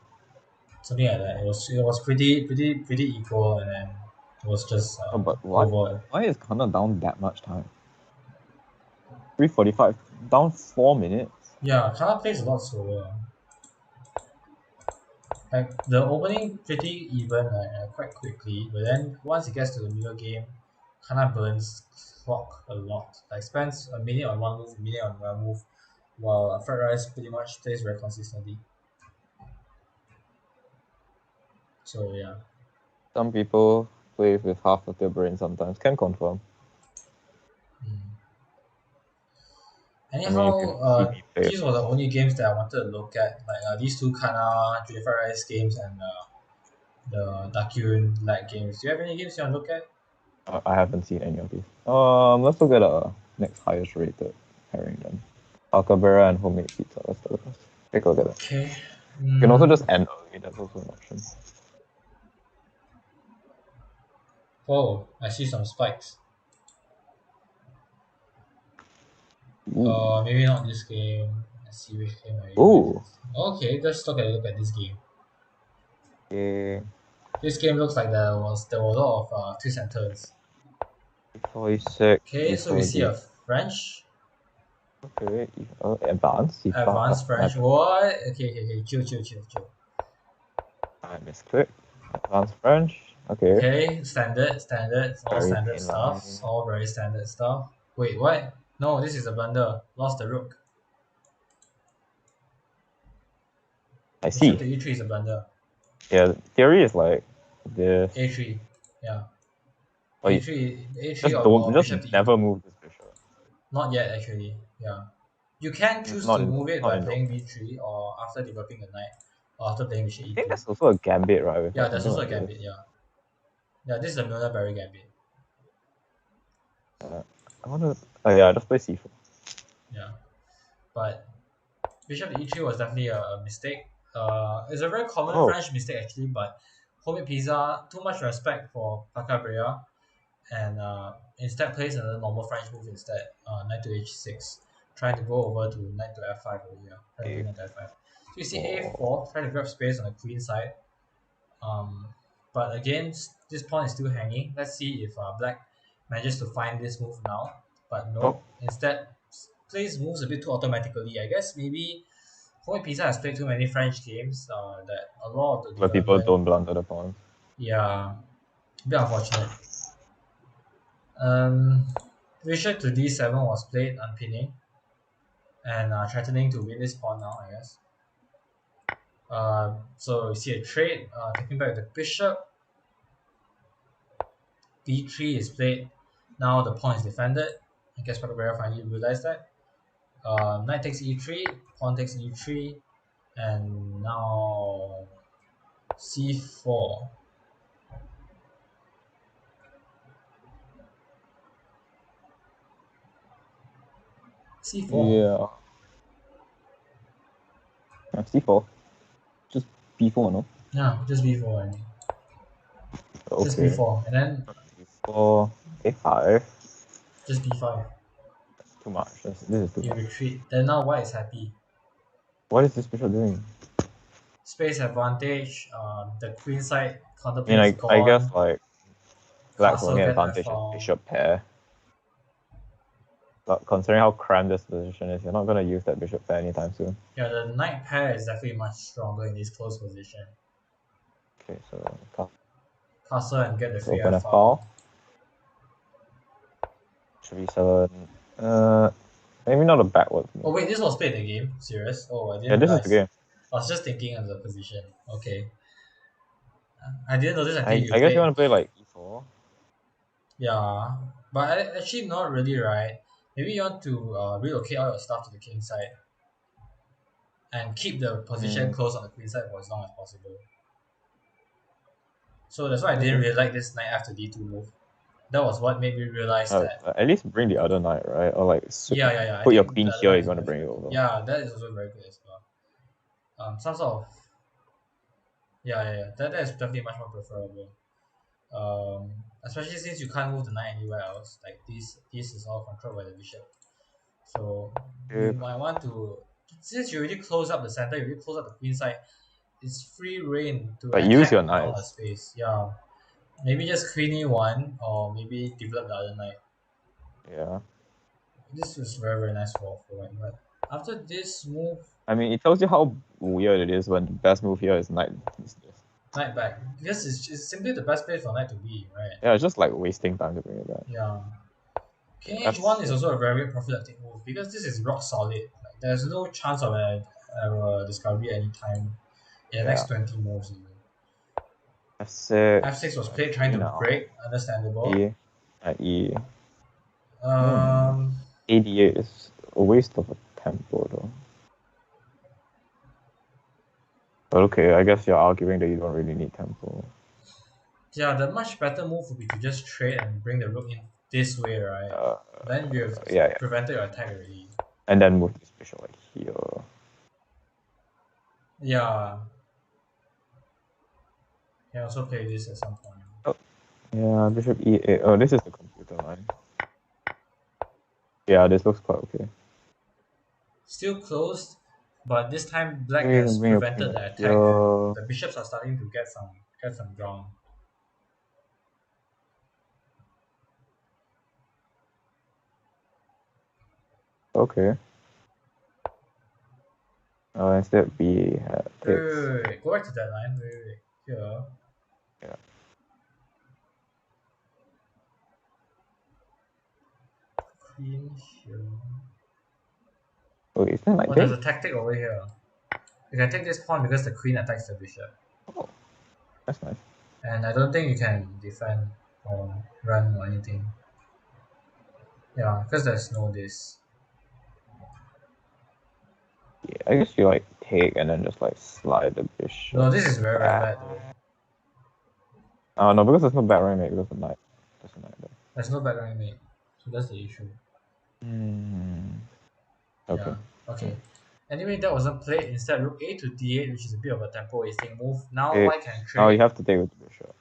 something like that. It was pretty equal, and then it was just Oh, but what? over. Why is Kana down that much time? 3:45, down 4 minutes. Yeah, Kana plays a lot slower. Like the opening pretty even quite quickly, but then once it gets to the middle game, Kana burns clock a lot. Like spends a minute on one move, a minute on one move, while Fried Rice pretty much plays very consistently. So yeah. Some people play with half of their brain sometimes. Can confirm. Mm. I mean, if Anyhow, you see me play, these were the only games that I wanted to look at. Like these two Kana Fried Rice games and the Dakyun Light games. Do you have any games you want to look at? I haven't seen any of these. Let's look at next highest rated pairing then. Alcabera and homemade pizza. Take a look at that. Okay. You can also Mm. just end early. That's also an option. Oh, I see some spikes. Ooh. Maybe not this game. Let's see which game are you Ooh. against. Okay, let's look at this game. Okay. This game looks like there were a lot of twists and turns. E46, Okay, so we see E4D. a French, Okay. Advanced, C5. advanced French. What? Okay. Chill. I misclick. Advanced French. Okay. Okay, standard, all Very standard stuff, mainline. all very standard stuff. Wait, what? No, this is a blunder. Lost the rook. I Bishop see. to e3 is a blunder. Yeah, theory is like this. A3, yeah. Oh, you A3 just don't, or just bishop to never e2. move this bishop. Not yet, actually. Yeah. You can choose Not to in, move it not by in playing Dota. b3 or after developing the knight or after playing bishop I think e2. there's also a gambit, right? With Yeah, like there's something also a like this. gambit, yeah. Yeah, this is a Milner-Berry gambit. Uh, I wanna. Oh yeah, just play C4. Yeah. But bishop to e3 was definitely a mistake. It's a very common Oh, French mistake, actually, but homemade pizza, too much respect for Pacabrea, and instead plays another normal French move instead, knight to h6, trying to go over to knight to f5 over here, trying to win knight to f5. So you see A4. a4, trying to grab space on the queen side. But again, this pawn is still hanging. Let's see if black manages to find this move now. But Oh, no, instead plays moves a bit too automatically. I guess maybe Hoi Pizza has played too many French games that a lot of the where people development, don't blunder the pawns. yeah, a bit unfortunate. Um, Bishop to d7 was played unpinning and threatening to win this pawn now, I guess. So you see a trade, taking back the bishop. b3 is played. Now the pawn is defended. I guess Pacabera finally realized that. Knight takes e3, pawn takes e3, and now C4. C4. Yeah. C4. Just B4, no? Yeah, just B4. I mean. Just Okay. B4. And then B4, A5. just B5. Too much. This is too You much. retreat. Then now white is happy. What is this bishop doing? Space advantage. The queen side I mean, counterplay is I guess gone. like black's Castle only get advantage is F4. bishop pair. But considering how cramped this position is, you're not gonna use that bishop pair anytime soon. Yeah, the knight pair is definitely much stronger in this close position. Okay, so Castle and get the let's free open a F4. file. Should be 7. Maybe not a backward Oh move. wait, this was played in the game? Serious? Oh, I Yeah, didn't this is the realize. game. I was just thinking of the position. Okay. I didn't notice until I you guess you played. want to play like e4. Yeah. But actually not really, right? Maybe you want to relocate all your stuff to the king side and keep the position Mm, close on the queen side for as long as possible. So that's why I didn't okay. really like this knight after d2 move. That was what made me realize that. At least bring the other knight, right? Or like Yeah. I put your think queen the other here knight if is you want to very bring it good. over. Yeah, that is also very good as well. Some sort of that is definitely much more preferable. Especially since you can't move the knight anywhere else. Like this is all controlled by the bishop. So you Okay. might want to, since you already close up the center, you already close up the queen side. It's free reign to But use your attack all the knights. space. Yeah, maybe just queen e1 or maybe develop the other knight. Yeah. This is very nice for white. But after this move, I mean, it tells you how weird it is when the best move here is knight. knight back, because it's simply the best place for knight to be, right? Yeah, it's just like wasting time to bring it back. Yeah. King That's h1 is also a very prophylactic move because this is rock solid. Like, there's no chance of an error discovery anytime in the yeah. next 20 moves. Even. f6 F6. was played trying E to now. break, understandable. E. At E. Hmm. Um, AD8 is a waste of a tempo though. But okay, I guess you're arguing that you don't really need tempo. yeah, the much better move would be to just trade and bring the rook in this way, right? Uh, Then you've yeah. prevented your attack already. And then move this bishop like here. Yeah, can also play this at some point. Oh, yeah, bishop E8. Oh, this is the computer line. Yeah, this looks quite okay. Still closed, but this time black Maybe you has can bring your queen prevented like the attack, and here. the bishops are starting to get some ground. Okay. Instead B takes. Wait. Go back to that line. Wait. Here. Yeah. Queen here. Oh, is that like Oh, there's this? a tactic over here. You can take this pawn because the queen attacks the bishop. Oh, that's nice. And I don't think you can defend or run or anything. Yeah, because there's no this. Yeah, I guess you like take and then just like slide the No, bishop this is very back. bad though. Oh no, because there's no back rank mate because the knight. There's a knight there. There's no background mate. So that's the issue. Hmm. Okay. Yeah. Okay. Anyway, that wasn't played. Instead, rook a to d8, which is a bit of a tempo wasting move. Now It, white can now you trade. have to take with the bishop.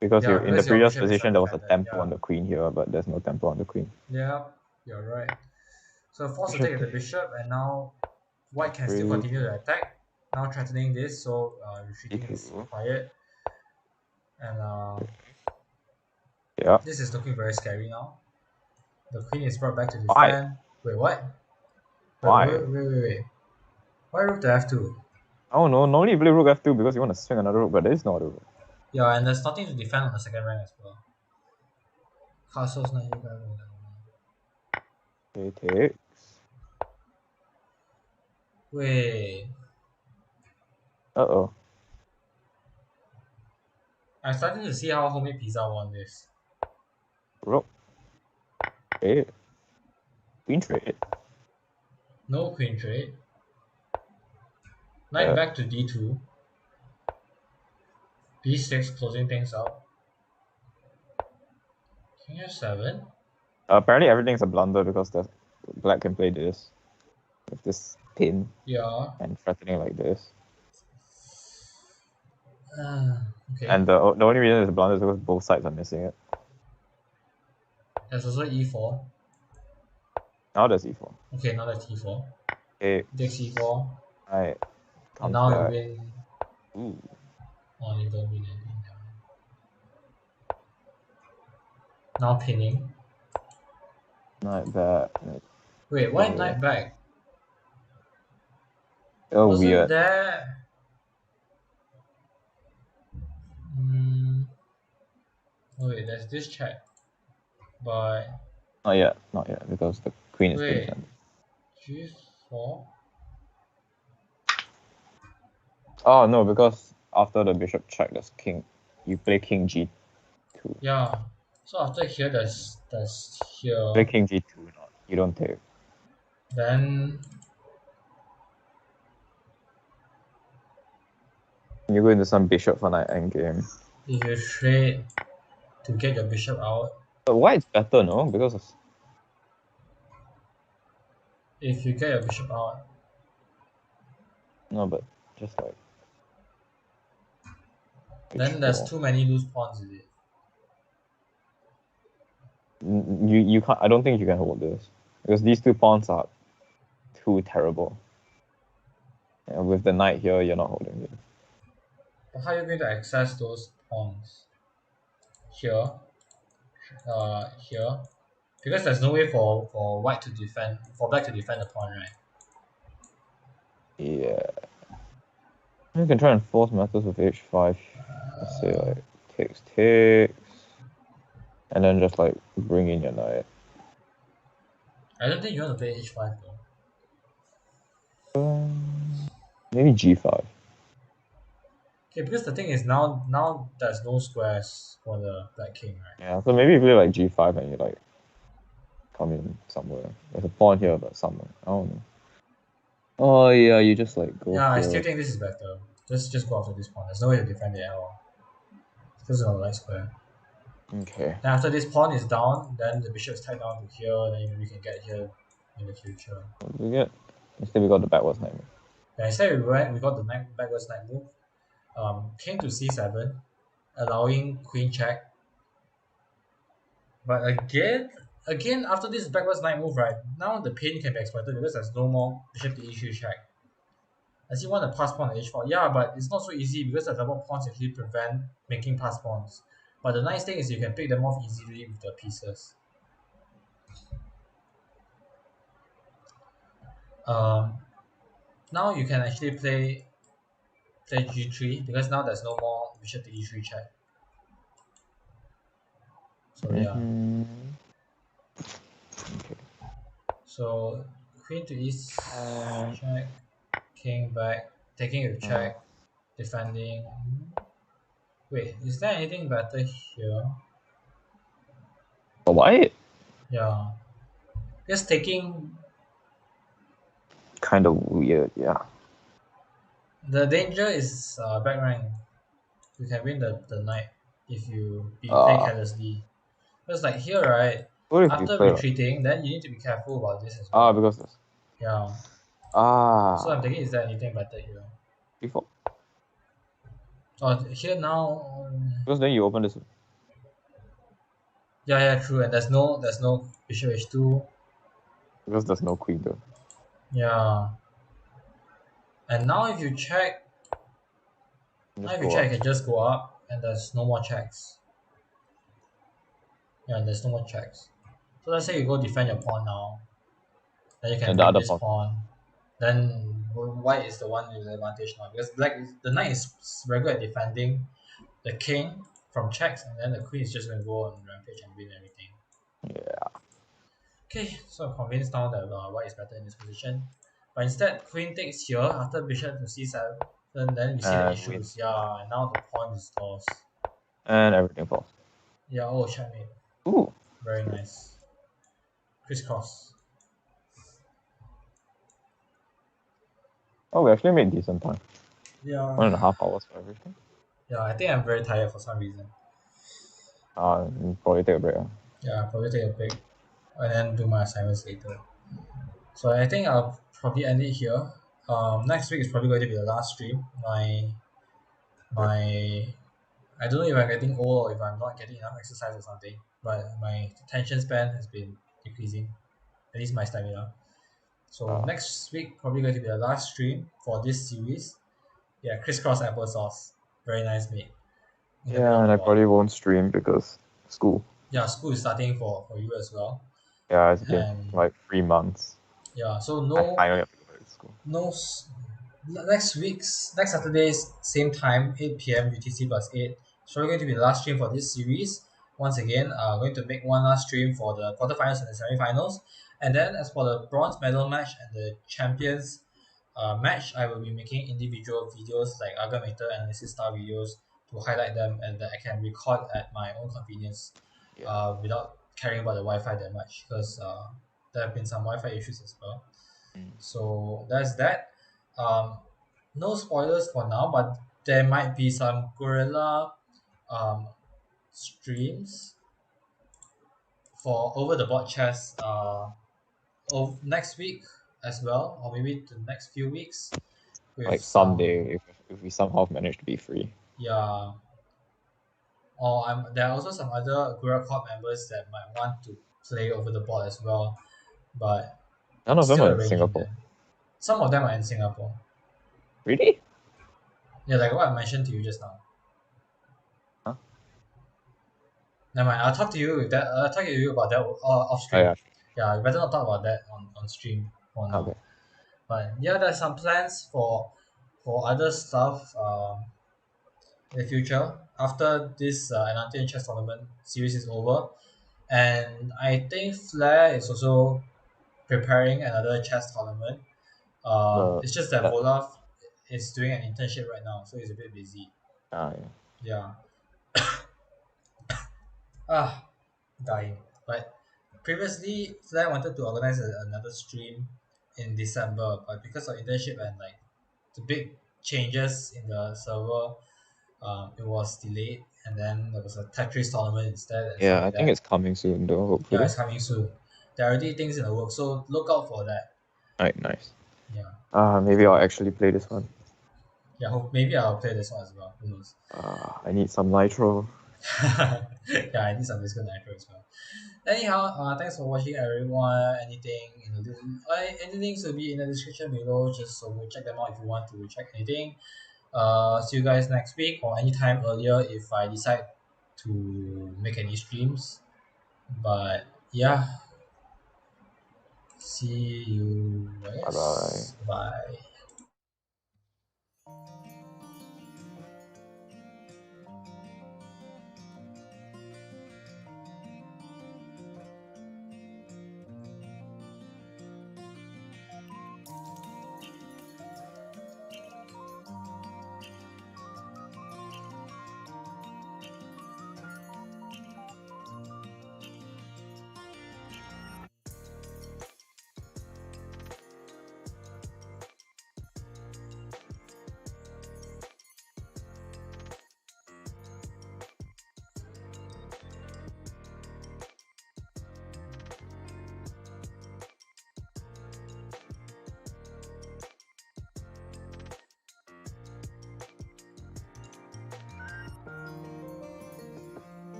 Because Yeah, you in the because your previous bishop is position there was a undefended. tempo Yeah. on the queen here, but there's no tempo on the queen. Yeah, you're right. So forced to Bishop take the takes bishop, and now white can still three, continue the attack. Now threatening this, so retreating is e2. required. And Yeah. this is looking very scary now. The queen is brought back to Why? defend. Wait, what? Why? Wait. Why rook to f2? I don't know. Normally you play rook f2 because you want to swing another rook, but there is no other rook. Yeah, and there's nothing to defend on the second rank as well. Castle's not here. Okay, takes. Wait. Uh-oh. I'm starting to see how homemade pizza won this. Rook. Trade. Queen trade. No queen trade. Knight Uh, back to d2. B6 closing things out. King F7. Apparently everything's a blunder because the black can play this with this pin Yeah. and threatening like this. Okay. And the only reason it's a blunder is because both sides are missing it. There's also E4. Now there's e4. Okay, now that's E4. Okay, Takes E4. I And comes now you back. win. Ooh, Oh, you don't win anything. Now pinning. not bad. Wait, why Okay. knight back? Oh, Wasn't weird. there? Hmm. Oh wait, there's this check. But Not yet, because the queen is still wait, defending. G4. Oh no, because after the bishop check, there's king. You play king g2. Yeah. So after here, there's Play here. king g2, not you don't take. Then You go into some bishop for knight endgame. if you trade to get your bishop out, But why it's better, no? Because of if you get your bishop out, no, but just like then there's h4. too many loose pawns with it. You can't. I don't think you can hold this because these two pawns are too terrible. And with the knight here, you're not holding it. But how are you going to access those pawns? Here, here, because there's no way for white to defend, for black to defend the pawn, right? Yeah. You can try and force matters with h5. Let's say like takes, and then just like bring in your knight. I don't think you want to play h5 though. Maybe g5. Okay, because the thing is now there's no squares for the black king, right? Yeah, so maybe you play like g5 and you like come in somewhere. There's a pawn here, but somewhere. I don't know. Oh yeah, you just like go Yeah, I still here. think this is better. Just go after this pawn. There's no way to defend it at all. Because it's not a light square. Okay. Then after this pawn is down, then the bishop is tied down to here, then we can get here in the future. What did we get? Instead we got the backwards knight. Then instead we got the knight backwards knight move. King to c7, allowing queen check. But again after this backwards knight move, right, now the pin can be exploited because there's no more bishop to e3 check. As you want to pass pawn to h4, yeah, but it's not so easy because the double pawns actually prevent making pass pawns. But the nice thing is you can pick them off easily with the pieces. Um, Now you can actually play g3 because now there's no more bishop to e3 check. So yeah, Mm-hmm. Okay. so queen to e check, king back, taking with check, defending. Wait, is there anything better here? But why? Yeah, just taking. Kind of weird, yeah. The danger is back rank. You can win the knight if you play Uh, carelessly. Because like here, right, what if we after play like retreating, then you need to be careful about this as well. because this Yeah. So I'm ah thinking, is there anything better here? before Oh, here now. because then you open this Yeah, true. And there's no bishop h2. because there's no queen though. Yeah. And now if you check, Just go up. you can just go up, and there's no more checks. Yeah, and there's no more checks. So let's say you go defend your pawn now, then you can And the win other this pawn. pawn. Then white is the one with the advantage now because the knight is very good at defending the king from checks, and then the queen is just going to go on rampage and win everything. Yeah. Okay, so I'm convinced now that white is better in this position. But instead, queen takes here after bishop to c7. Then we see the And win. issues. Yeah, and now the pawn is lost. And everything falls. Yeah, oh, checkmate. Ooh. Very nice. Crisscross. Oh, we actually made decent time. Yeah. 1.5 hours for everything. Yeah, I think I'm very tired for some reason. Probably take a break. Yeah, I'll probably take a break and then do my assignments later. So I think I'll probably end it here. Next week is probably going to be the last stream. My I don't know if I'm getting old or if I'm not getting enough exercise or something, but my attention span has been decreasing, at least my stamina. So Uh, next week probably going to be the last stream for this series. Yeah, crisscross applesauce. Very nice mate. In the middle yeah, of and the I board. probably won't stream because school. Yeah, school is starting for you as well. Yeah, it's been And like 3 months. yeah, so I no finally have to go back to school. no next Saturday's same time 8 p.m. UTC plus 8. So we're going to be the last stream for this series. Once again, going to make one last stream for the quarterfinals and the semifinals. And then as for the bronze medal match and the champions match, I will be making individual videos like Argometer analysis style videos to highlight them and that I can record at my own convenience Yeah. without caring about the Wi-Fi that much because there have been some Wi-Fi issues as well. Mm. So that's that. Um, no spoilers for now, but there might be some guerrilla um, streams for over the board chess next week as well, or maybe the next few weeks with Like some someday, if we somehow manage to be free. yeah. Or there are also some other Guerrilla Corp members that might want to play over the board as well, but None of them still are in arranging Singapore. that. Some of them are in Singapore. Really? Yeah, like what I mentioned to you just now. Huh? Never mind. I'll talk to you with that. I'll talk to you about that off Oh yeah. stream. Yeah, you better not talk about that on stream for now. Okay. But yeah, there's some plans for other stuff in the future after this Atlantean chess tournament series is over, and I think Flair is also preparing another chess tournament. The It's just that that Volov is doing an internship right now, so he's a bit busy. yeah. Yeah. Ah, dying. But previously, Flair wanted to organize another stream in December, but because of internship and like the big changes in the server, it was delayed, and then there was a Tetris tournament instead and stuff Yeah, I like think that. it's coming soon though, Yeah, hopefully. it's coming soon. There are already things in the work, so look out for that. Alright, nice. Yeah. Maybe I'll actually play this one. Yeah, hope maybe I'll play this one as well. Who knows? I need some nitro. Yeah, I need some disco nitro as well. Anyhow, thanks for watching everyone. Anything will be in the description below. Just so check them out if you want to check anything. See you guys next week or anytime earlier if I decide to make any streams. But yeah, see you Bye bye. guys. Bye.